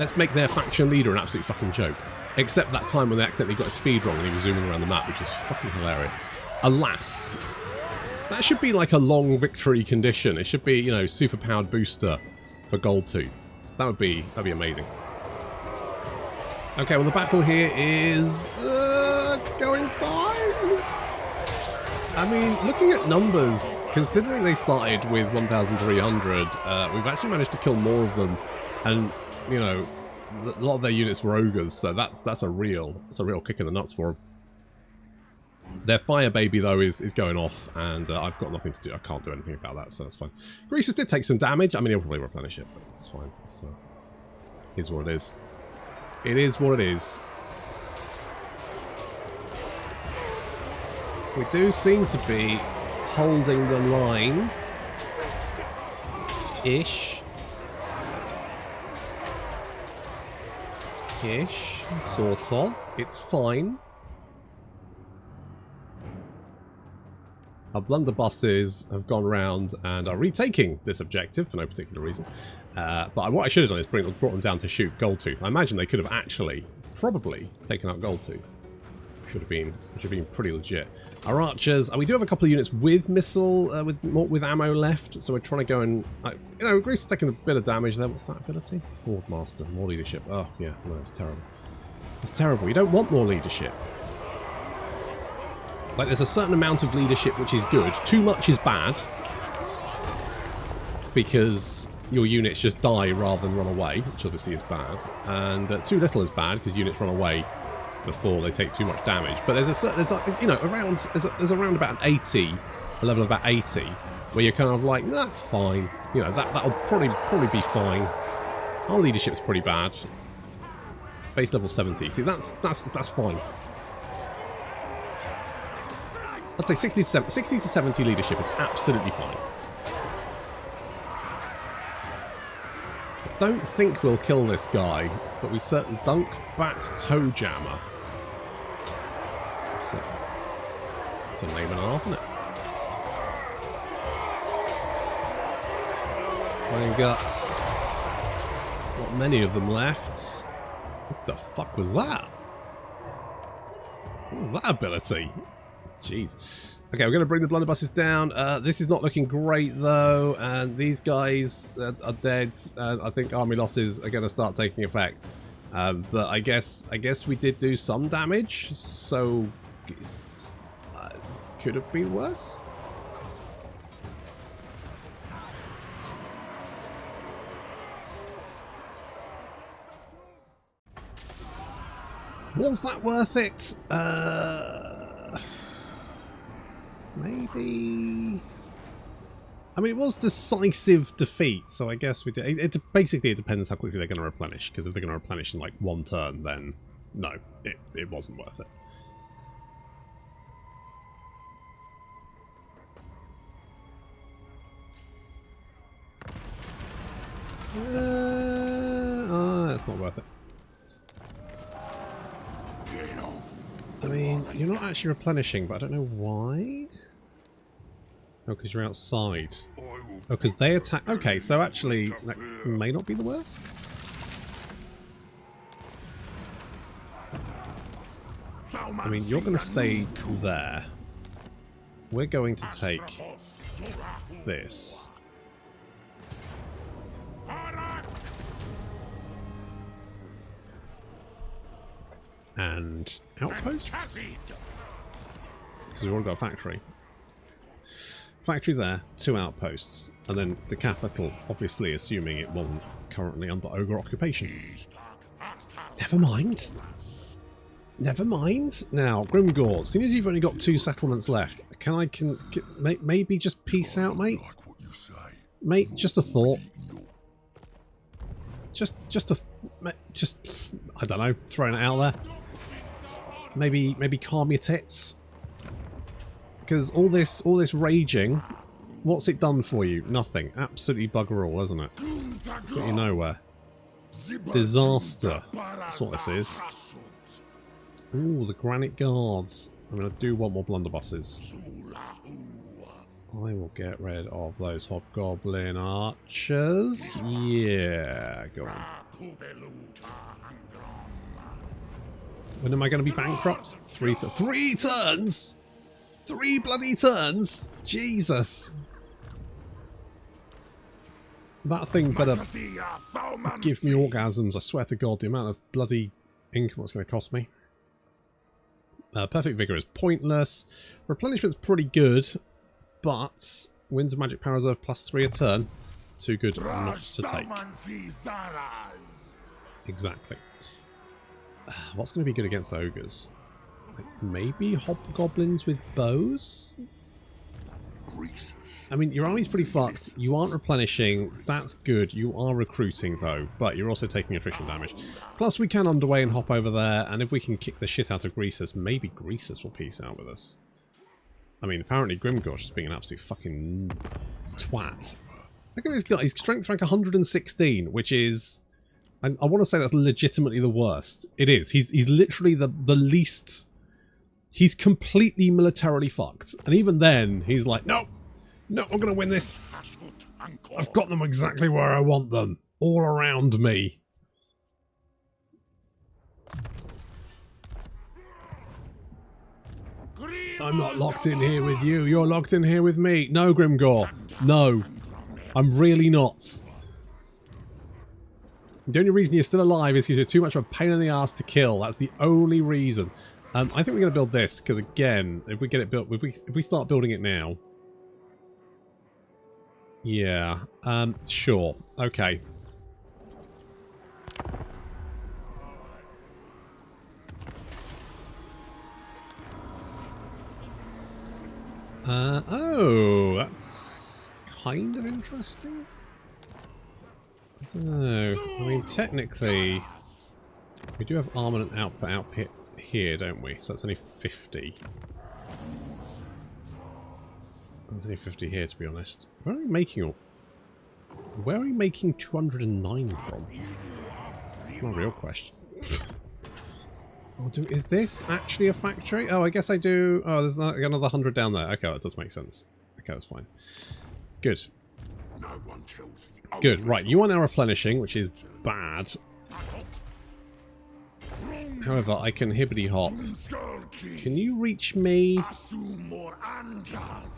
Let's make their faction leader an absolute fucking joke. Except that time when they accidentally got his speed wrong and he was zooming around the map, which is fucking hilarious. Alas, that should be like a long victory condition. It should be, you know, super powered booster for Goldtooth. That'd be amazing. Okay, well the battle here is it's going fine. I mean, looking at numbers, considering they started with 1,300, we've actually managed to kill more of them, and you know, a lot of their units were ogres, so that's a real kick in the nuts for them. Their fire baby though is going off, and I've got nothing to do. I can't do anything about that, so that's fine. Greasus did take some damage. I mean, he'll probably replenish it, but it's fine. It's is what it is. It is what it is. We do seem to be holding the line ish, sort of. It's fine. Our blunderbusses have gone around and are retaking this objective for no particular reason. But what I should have done is brought them down to shoot Goldtooth. I imagine they could have actually, probably, taken out Goldtooth. Should have been pretty legit. Our archers, we do have a couple of units with missile, with ammo left, so we're trying to go and, you know, Greece is taking a bit of damage there. What's that ability? Board Master, more leadership. Oh yeah, no, it's terrible. It's terrible. You don't want more leadership. Like, there's a certain amount of leadership which is good. Too much is bad, because your units just die rather than run away, which obviously is bad. And too little is bad, because units run away before they take too much damage. But there's like, you know, there's around about an 80, a level of about 80, where you're kind of like, no, that's fine. You know, that'll probably be fine. Our leadership's pretty bad. Base level 70. See, that's fine. I'd say 60 to 70 leadership is absolutely fine. I don't think we'll kill this guy, but we certainly dunk bat toe jammer. So, it's a lame and a half, isn't it? Flying guts. Not many of them left. What the fuck was that? What was that ability? Jeez. Okay, we're going to bring the blunderbusses down. This is not looking great, though, and these guys are dead. I think army losses are going to start taking effect. But I guess we did do some damage, so could have been worse. Was that worth it? Maybe. I mean, it was decisive defeat, so I guess we did. Basically, it depends how quickly they're going to replenish. Because if they're going to replenish in like one turn, then no, it wasn't worth it. That's not worth it. I mean, you're not actually replenishing, but I don't know why. Oh, because you're outside. Oh, because they attack. Okay, so actually, that may not be the worst. I mean, you're going to stay there. We're going to take this. And outpost? Because we've already got a factory. Factory there, 2 outposts, and then the capital, obviously assuming it wasn't currently under ogre occupation. Never mind. Never mind. Now, Grimgor, seeing as you've only got 2 settlements left, can maybe just peace out, mate? Mate, just a thought. Just I don't know, throwing it out there. Maybe calm your tits. Because all this raging, what's it done for you? Nothing. Absolutely bugger all, hasn't it? It's got you nowhere. Disaster. That's what this is. Ooh, the Granite Guards. I mean, I do want more blunderbusses. I will get rid of those Hobgoblin archers. Yeah, go on. When am I going to be bankrupt? 3 turns? 3 bloody turns? Jesus. That thing better give me orgasms, I swear to God, the amount of bloody income it's going to cost me. Perfect Vigor is pointless. Replenishment's pretty good, but Winds of Magic Power Reserve +3 a turn. Too good not to take. Exactly. What's going to be good against ogres? Like maybe hobgoblins with bows? I mean, your army's pretty fucked. You aren't replenishing. That's good. You are recruiting, though. But you're also taking attrition damage. Plus, we can underway and hop over there. And if we can kick the shit out of Greasus, maybe Greasus will peace out with us. I mean, apparently Grimgor's just being an absolute fucking twat. Look at this guy. He's strength rank 116, which is... I want to say that's legitimately the worst. It is. He's literally the least... He's completely militarily fucked. And even then, he's like, no, no, I'm going to win this. I've got them exactly where I want them. All around me. I'm not locked in here with you. You're locked in here with me. No, Grimgor. No. I'm really not. The only reason you're still alive is because you're too much of a pain in the ass to kill. That's the only reason. I think we're going to build this, because again, if we get it built, if we start building it now... Yeah, sure, okay. Oh, that's kind of interesting. I don't know, I mean, technically, we do have armament output here, don't we? So that's only 50. There's only 50 here, to be honest. Where are we making 209 from? That's my real question. Is this actually a factory? Oh, I guess I do. Oh, there's another 100 down there. Okay, that does make sense. Okay, that's fine. Good. Good. Right, you are now replenishing, which is bad. However, I can hibbity hop. Can you reach me?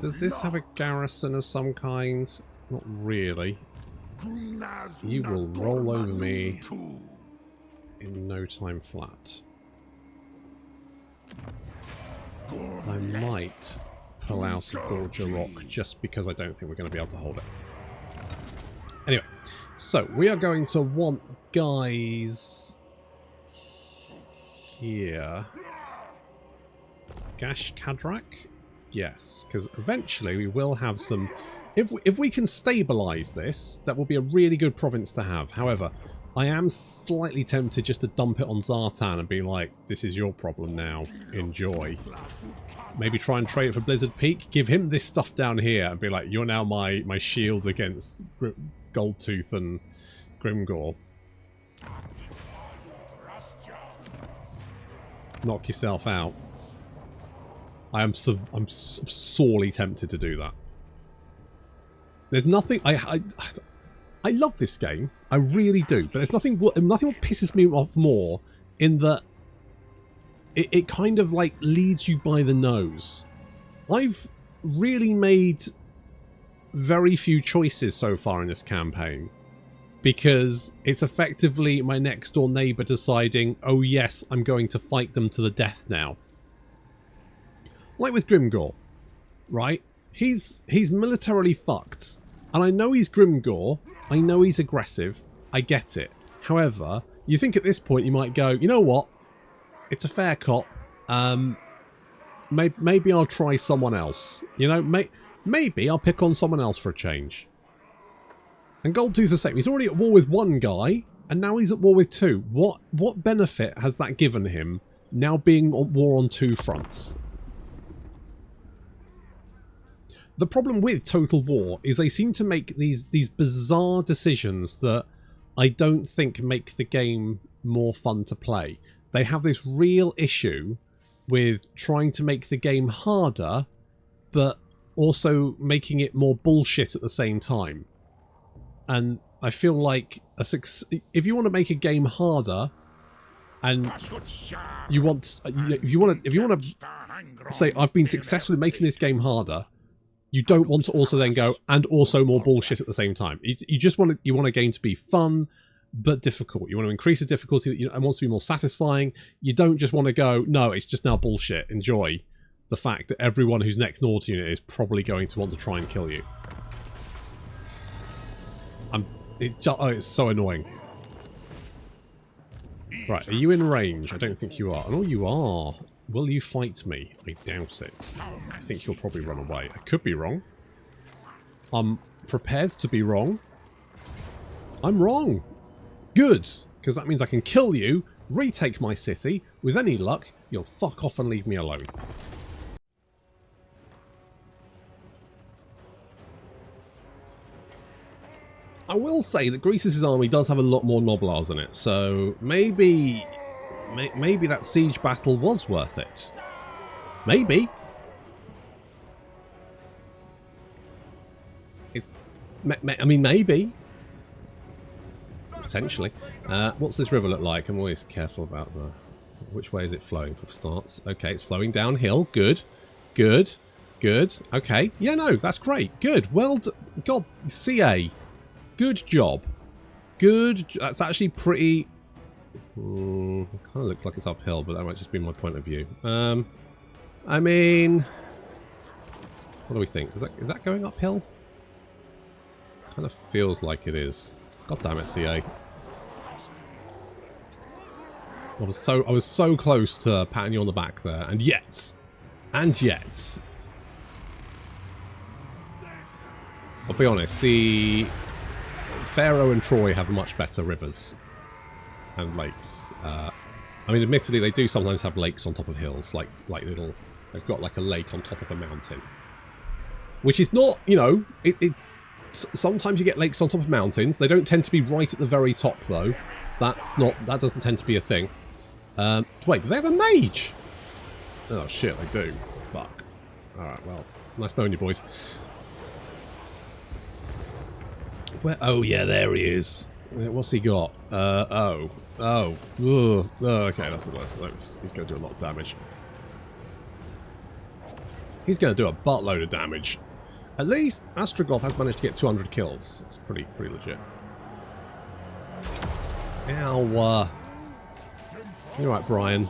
Does this have a garrison of some kind? Not really. You will roll over me in no time flat. I might pull out a Gorger Rock just because I don't think we're going to be able to hold it. Anyway, so we are going to want guys... here. Gash Kadrak? Yes, because eventually we will have some... If we can stabilise this, that will be a really good province to have. However, I am slightly tempted just to dump it on Zartan and be like, this is your problem now. Enjoy. Maybe try and trade it for Blizzard Peak. Give him this stuff down here and be like, you're now my shield against Goldtooth and Grimgor. Knock yourself out. I'm sorely tempted to do that. There's nothing... I love this game. I really do. But there's nothing what pisses me off more in that it kind of like leads you by the nose. I've really made very few choices so far in this campaign because it's effectively my next door neighbour deciding, oh yes, I'm going to fight them to the death now. Like with Grimgor, right? He's militarily fucked. And I know he's Grimgor. I know he's aggressive. I get it. However, you think at this point you might go, you know what? It's a fair cop. Maybe I'll try someone else. You know, maybe I'll pick on someone else for a change. And Goldtooth's the same. He's already at war with one guy, and now he's at war with two. What benefit has that given him now being at war on two fronts? The problem with Total War is they seem to make these bizarre decisions that I don't think make the game more fun to play. They have this real issue with trying to make the game harder, but also making it more bullshit at the same time. And I feel like if you want to make a game harder, and if you want to say I've been successful in making this game harder, you don't want to also then go and also more bullshit at the same time. You just want a game to be fun but difficult. You want to increase the difficulty and wants to be more satisfying. You don't just want to go, no, it's just now bullshit. Enjoy the fact that everyone who's next door to you is probably going to want to try and kill you. It's so annoying. Right, are you in range? I don't think you are. Oh, you are. Will you fight me? I doubt it. I think you'll probably run away. I could be wrong. I'm prepared to be wrong. I'm wrong. Good, because that means I can kill you, retake my city. With any luck, you'll fuck off and leave me alone. I will say that Greasus' army does have a lot more Noblars in it, so maybe that siege battle was worth it. Maybe. I mean, maybe. Potentially. What's this river look like? I'm always careful about which way is it flowing for starts. Okay, it's flowing downhill. Good. Good. Good. Okay. Yeah, no, that's great. Good. Well done. God, CA. Good job. Good. That's actually pretty... kind of looks like it's uphill, but that might just be my point of view. I mean... What do we think? Is that going uphill? Kind of feels like it is. God damn it, CA. I was so close to patting you on the back there, and yet... I'll be honest, the... Pharaoh and Troy have much better rivers and lakes. I mean, admittedly, they do sometimes have lakes on top of hills, like little. They've got like a lake on top of a mountain, which is not, you know, sometimes you get lakes on top of mountains. They don't tend to be right at the very top, though. That doesn't tend to be a thing. Wait, do they have a mage? Oh shit, they do. Fuck. All right, well, nice knowing you, boys. Where? Oh yeah, there he is. What's he got? Okay, that's the worst. He's going to do a lot of damage. He's going to do a buttload of damage. At least Astragoth has managed to get 200 kills. It's pretty legit. Ow. You're right, Brian. You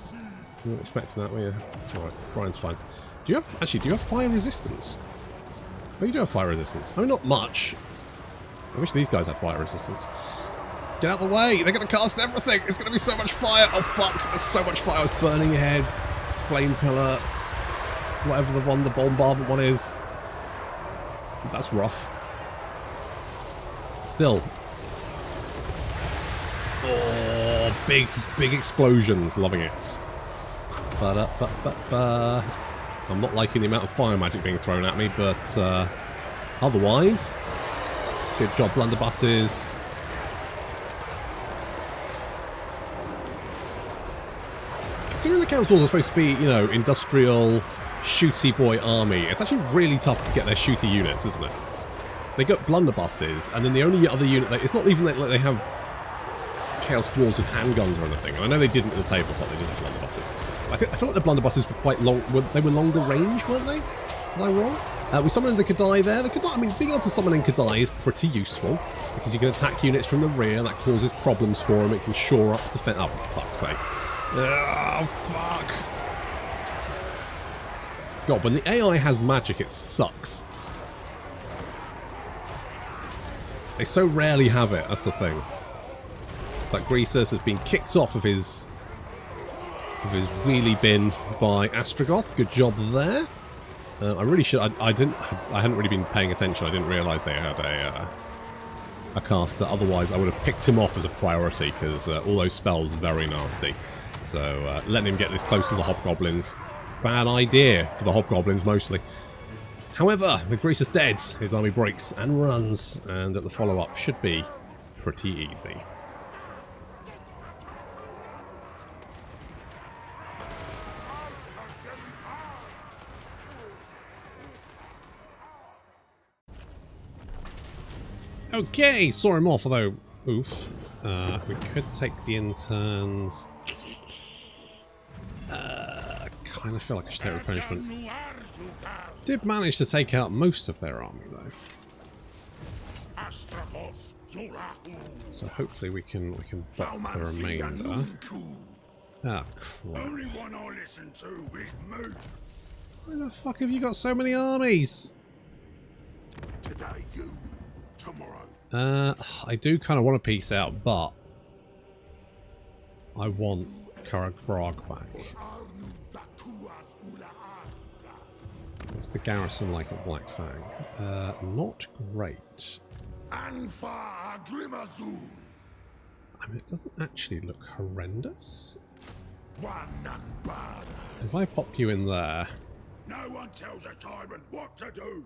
weren't expecting that, were you? It's alright. Brian's fine. Do you have fire resistance? Oh, you do have fire resistance. I mean, not much. I wish these guys had fire resistance. Get out of the way! They're going to cast everything! It's going to be so much fire! Oh fuck! There's so much fire! It's burning your heads. Flame pillar. Whatever the bombardment one is. That's rough. Still. Oh, big explosions. Loving it. I'm not liking the amount of fire magic being thrown at me, but otherwise... Good job, blunderbusses. Considering the Chaos Dwarves are supposed to be, you know, industrial, shooty boy army, it's actually really tough to get their shooty units, isn't it? They got blunderbusses, and then the only other unit... It's not even like they have Chaos Dwarves with handguns or anything. And I know they didn't at the tabletop, they didn't have blunderbusses. I feel like the blunderbusses were quite long... They were longer range, weren't they? Am I wrong? We summoned the Kadai there. The Kadai, I mean, being able to summon in Kadai is pretty useful because you can attack units from the rear. That causes problems for them. It can shore up defense. Oh, for fuck's sake. Oh, fuck. God, when the AI has magic, it sucks. They so rarely have it. That's the thing. It's like Greasus has been kicked off of his wheelie bin by Astragoth. Good job there. I really should. I hadn't really been paying attention. I didn't realise they had a caster. Otherwise, I would have picked him off as a priority because all those spells are very nasty. So letting him get this close to the hobgoblins, bad idea for the hobgoblins mostly. However, with Greasus dead, his army breaks and runs, and the follow-up should be pretty easy. Okay, saw him off, although, oof. We could take the interns. Kind of feel like I should take replenishment. Did manage to take out most of their army, though. Astragoth So hopefully we can bot the remainder. Ah, crap. Only one I listen to is me. Why the fuck have you got so many armies? Today you, tomorrow. I do kind of want to peace out, but I want Grimgor back. What's the garrison like at Black Fang? Not great. I mean, it doesn't actually look horrendous. If I pop you in there... No one tells a tyrant what to do.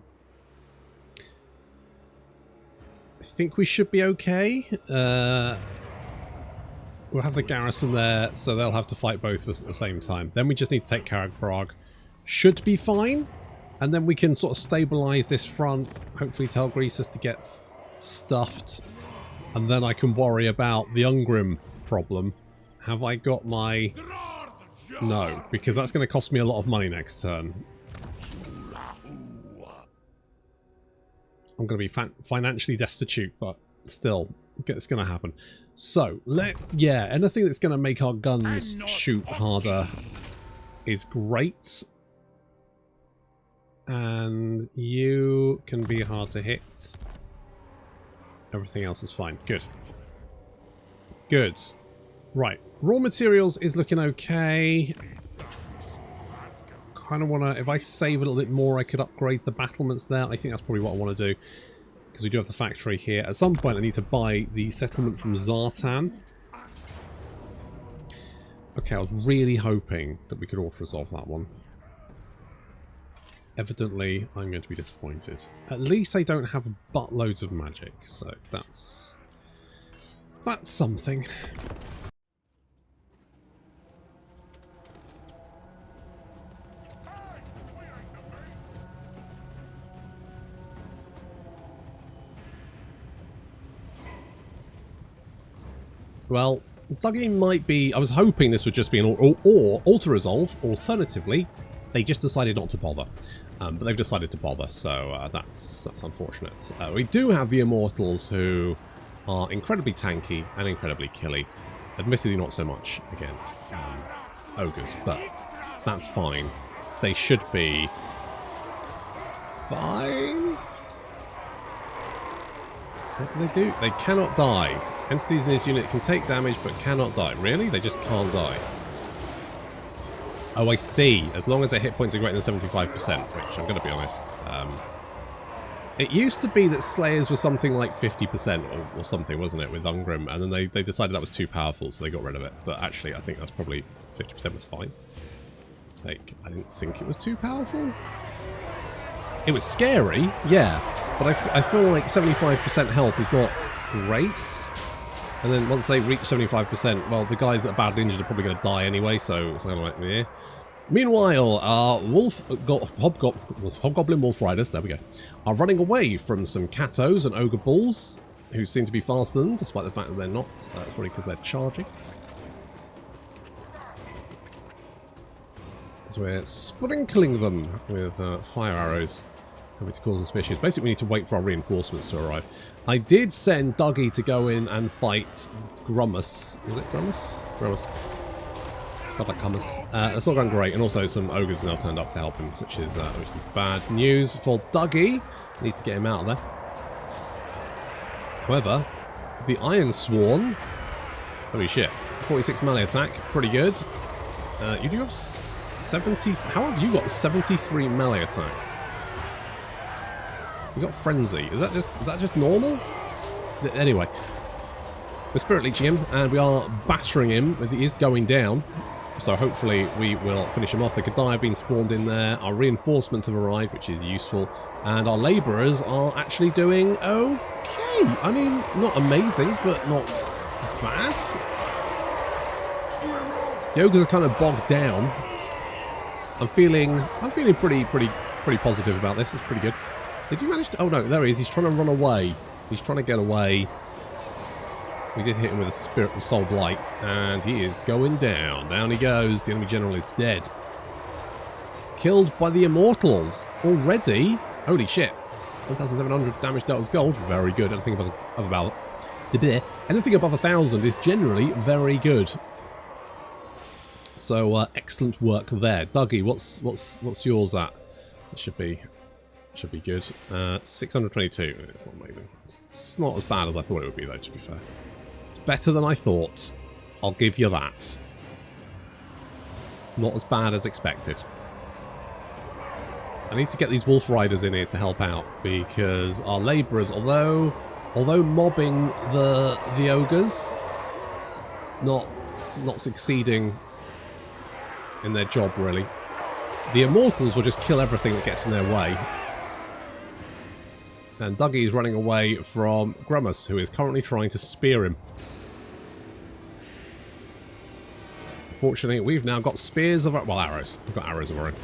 I think we should be okay. We'll have the garrison there, so they'll have to fight both of us at the same time. Then we just need to take Grimgor. Should be fine. And then we can sort of stabilise this front. Hopefully tell Greasus to get stuffed. And then I can worry about the Ungrim problem. Have I got my... No, because that's going to cost me a lot of money next turn. I'm going to be financially destitute, but still, it's going to happen. So, anything that's going to make our guns shoot harder is great. And you can be hard to hit. Everything else is fine. Good. Good. Right. Raw materials is looking okay. Kind of want to... If I save a little bit more, I could upgrade the battlements there. I think that's probably what I want to do. Because we do have the factory here. At some point, I need to buy the settlement from Zartan. Okay, I was really hoping that we could auto-resolve that one. Evidently, I'm going to be disappointed. At least I don't have buttloads of magic, so that's something. Well, Dougie might be... I was hoping this would just be an auto-resolve. Alternatively, they just decided not to bother. But they've decided to bother, so that's unfortunate. We do have the Immortals, who are incredibly tanky and incredibly killy. Admittedly not so much against ogres, but that's fine. They should be fine. What do they do? They cannot die. Entities in this unit can take damage but cannot die. Really? They just can't die. Oh, I see. As long as their hit points are greater than 75%, which I'm going to be honest. It used to be that Slayers was something like 50% or something, wasn't it, with Ungrim? And then they decided that was too powerful, so they got rid of it. But actually, I think that's probably 50% was fine. Like, I didn't think it was too powerful. It was scary, yeah. But I feel like 75% health is not great. And then once they reach 75%, well, the guys that are badly injured are probably going to die anyway, so it's kind of like, yeah. Meanwhile, our Hobgoblin Wolf Riders, there we go, are running away from some Katos and Ogre Bulls, who seem to be faster than them, despite the fact that they're not. It's probably because they're charging. So we're sprinkling them with fire arrows. To cause suspicious. Basically, we need to wait for our reinforcements to arrive. I did send Dougie to go in and fight Grummus. Was it Grummus? Grummus. It's about like Hummus. That's not going great, and also some ogres now turned up to help him, which is bad news for Dougie. Need to get him out of there. However, the Iron Sworn. Holy shit! 46 melee attack, pretty good. You do have 70. How have you got 73 melee attack? We got Frenzy. Is that just normal? Anyway, we're Spirit Leeching him, and we are battering him. He is going down, so hopefully we will finish him off. The Kadai have been spawned in there. Our reinforcements have arrived, which is useful, and our labourers are actually doing okay. I mean, not amazing, but not bad. The ogres are kind of bogged down. I'm feeling pretty positive about this. It's pretty good. Did you manage to... Oh, no, there he is. He's trying to run away. He's trying to get away. We did hit him with a Spirit of Soul Blight, and he is going down. Down he goes. The enemy general is dead. Killed by the Immortals. Already? Holy shit. 1,700 damage dealt as gold. Very good. I don't think about Anything above 1,000 is generally very good. So excellent work there. Dougie, what's yours at? It should be good. 622. It's not amazing. It's not as bad as I thought it would be, though, to be fair. It's better than I thought. I'll give you that. Not as bad as expected. I need to get these wolf riders in here to help out, because our labourers, although mobbing the ogres, not succeeding in their job, really. The Immortals will just kill everything that gets in their way. And Dougie is running away from Grummus, who is currently trying to spear him. Unfortunately, we've now got spears of our... well, arrows. We've got arrows of our own.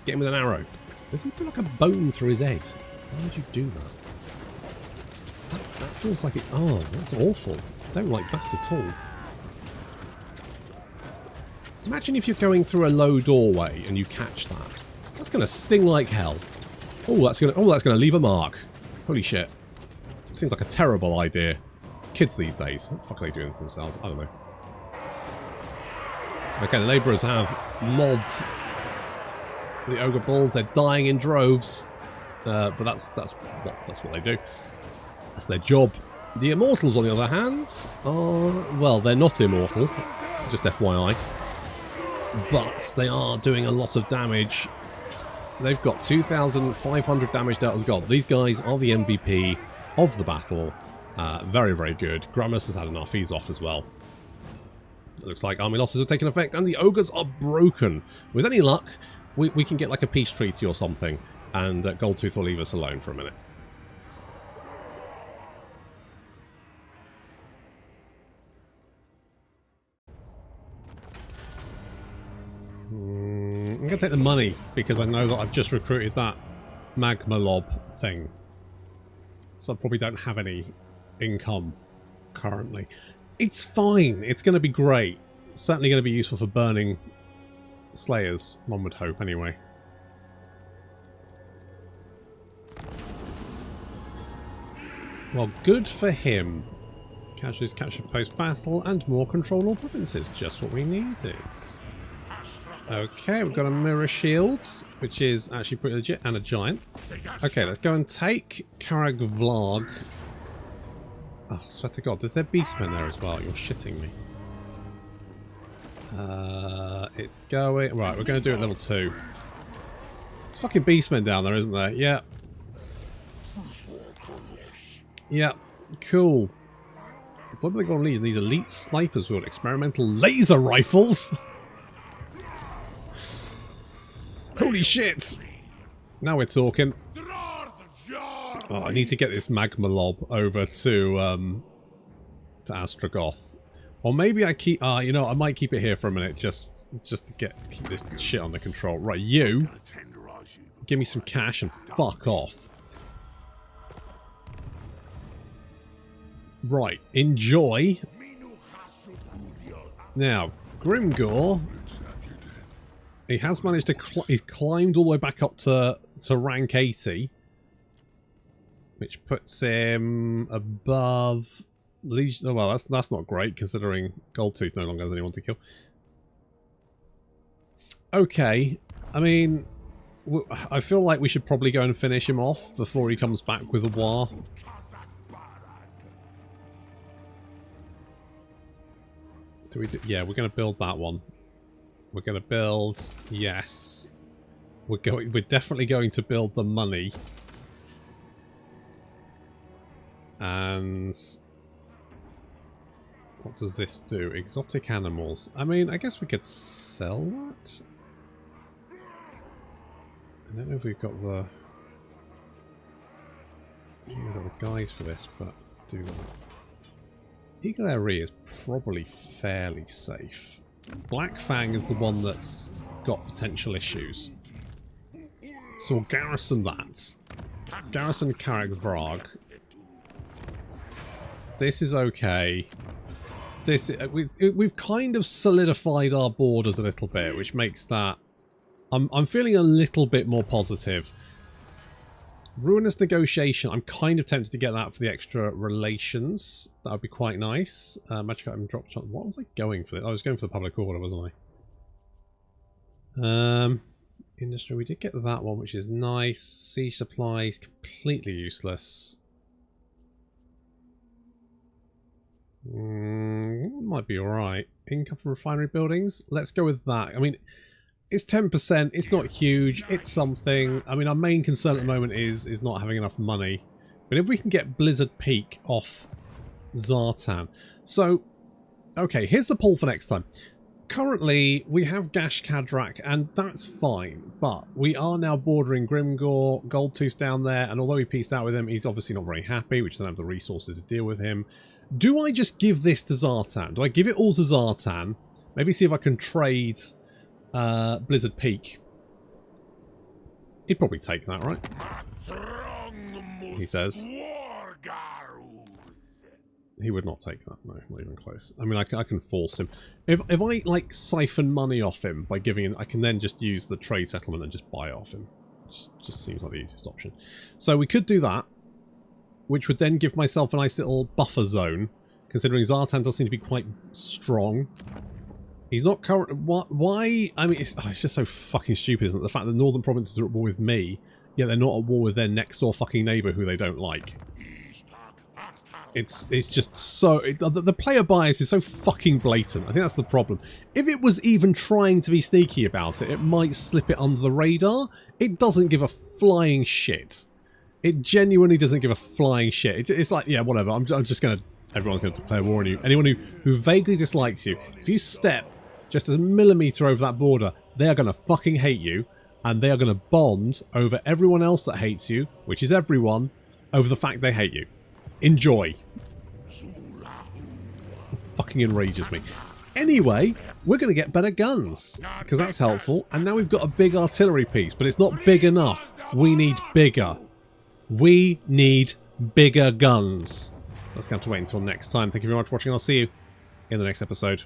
Get him with an arrow. Does he put like a bone through his head? Why would you do that? That feels like it... oh, that's awful. I don't like that at all. Imagine if you're going through a low doorway and you catch that. That's going to sting like hell. Oh, that's going to leave a mark. Holy shit. Seems like a terrible idea. Kids these days. What the fuck are they doing to themselves? I don't know. Okay, the labourers have mobbed the ogre bulls. They're dying in droves. But that's what they do. That's their job. The Immortals, on the other hand, are... well, they're not immortal. Just FYI. But they are doing a lot of damage. They've got 2,500 damage dealt as gold. These guys are the MVP of the battle. Very, very good. Grummus has had enough. He's off as well. It looks like army losses have taken effect and the ogres are broken. With any luck, we can get like a peace treaty or something, and Goldtooth will leave us alone for a minute. I'm going to take the money, because I know that I've just recruited that magma lob thing. So I probably don't have any income currently. It's fine. It's going to be great. It's certainly going to be useful for burning slayers, one would hope anyway. Well, good for him. Casualties captured post-battle and more control of provinces. Just what we needed. Okay, we've got a mirror shield, which is actually pretty legit, and a giant. Okay, let's go and take Karag Vlarg. Oh, swear to God, there's their beastmen there as well. You're shitting me. It's going... right, we're going to do it level 2. There's fucking beastmen down there, isn't there? Yeah. Yeah, cool. What are they going to need? These elite snipers with experimental laser rifles? Holy shit! Now we're talking. Oh, I need to get this magma lob over to Astragoth. Or maybe I keep... you know, I might keep it here for a minute just to keep this shit under control. Right, you. Give me some cash and fuck off. Right, enjoy. Now, Grimgor... he has managed to... he's climbed all the way back up to rank 80. Which puts him above... Legion. Oh, well, that's not great, considering Goldtooth no longer has anyone to kill. Okay. I mean... I feel like we should probably go and finish him off before he comes back with a war. Do we do... yeah, we're going to build that one. We're going to build... yes. We're definitely going to build the money. And... what does this do? Exotic animals. I mean, I guess we could sell that? I don't know if we've got the... we've got the guys for this, but let's do that. Eagle Area is probably fairly safe. Black Fang is the one that's got potential issues. So we'll garrison that. Garrison Karag Vrag. This is okay. This we've kind of solidified our borders a little bit, which makes that... I'm feeling a little bit more positive. Ruinous Negotiation. I'm kind of tempted to get that for the extra relations. That would be quite nice. Magic item drop shot. What was I going for? I was going for the public order, wasn't I? Industry. We did get that one, which is nice. Siege supplies. Completely useless. Might be alright. Income from refinery buildings. Let's go with that. I mean, it's 10%. It's not huge. It's something. I mean, our main concern at the moment is not having enough money. But if we can get Blizzard Peak off Zartan. So, okay, here's the poll for next time. Currently, we have Gash Kadrak, and that's fine. But we are now bordering Grimgor, Goldtooth down there, and although we pieced out with him, he's obviously not very happy. We just don't have the resources to deal with him. Do I just give this to Zartan? Do I give it all to Zartan? Maybe see if I can trade Blizzard Peak. He'd probably take that, right? He says. He would not take that. No, not even close. I mean, I can force him. If I, like, siphon money off him by giving him... I can then just use the trade settlement and just buy it off him. Just seems like the easiest option. So we could do that, which would then give myself a nice little buffer zone, considering Zartan does seem to be quite strong. He's not current... Why? I mean, it's just so fucking stupid, isn't it? The fact that Northern Provinces are at war with me, yet they're not at war with their next-door fucking neighbour who they don't like. It's just so... The player bias is so fucking blatant. I think that's the problem. If it was even trying to be sneaky about it, it might slip it under the radar. It doesn't give a flying shit. It genuinely doesn't give a flying shit. It's like, yeah, whatever. I'm just going to... Everyone's going to declare war on you. Anyone who vaguely dislikes you, if you step just a millimetre over that border, they are going to fucking hate you. And they are going to bond over everyone else that hates you, which is everyone, over the fact they hate you. Enjoy. It fucking enrages me. Anyway, we're going to get better guns, because that's helpful. And now we've got a big artillery piece, but it's not big enough. We need bigger. We need bigger guns. Let's have to wait until next time. Thank you very much for watching. I'll see you in the next episode.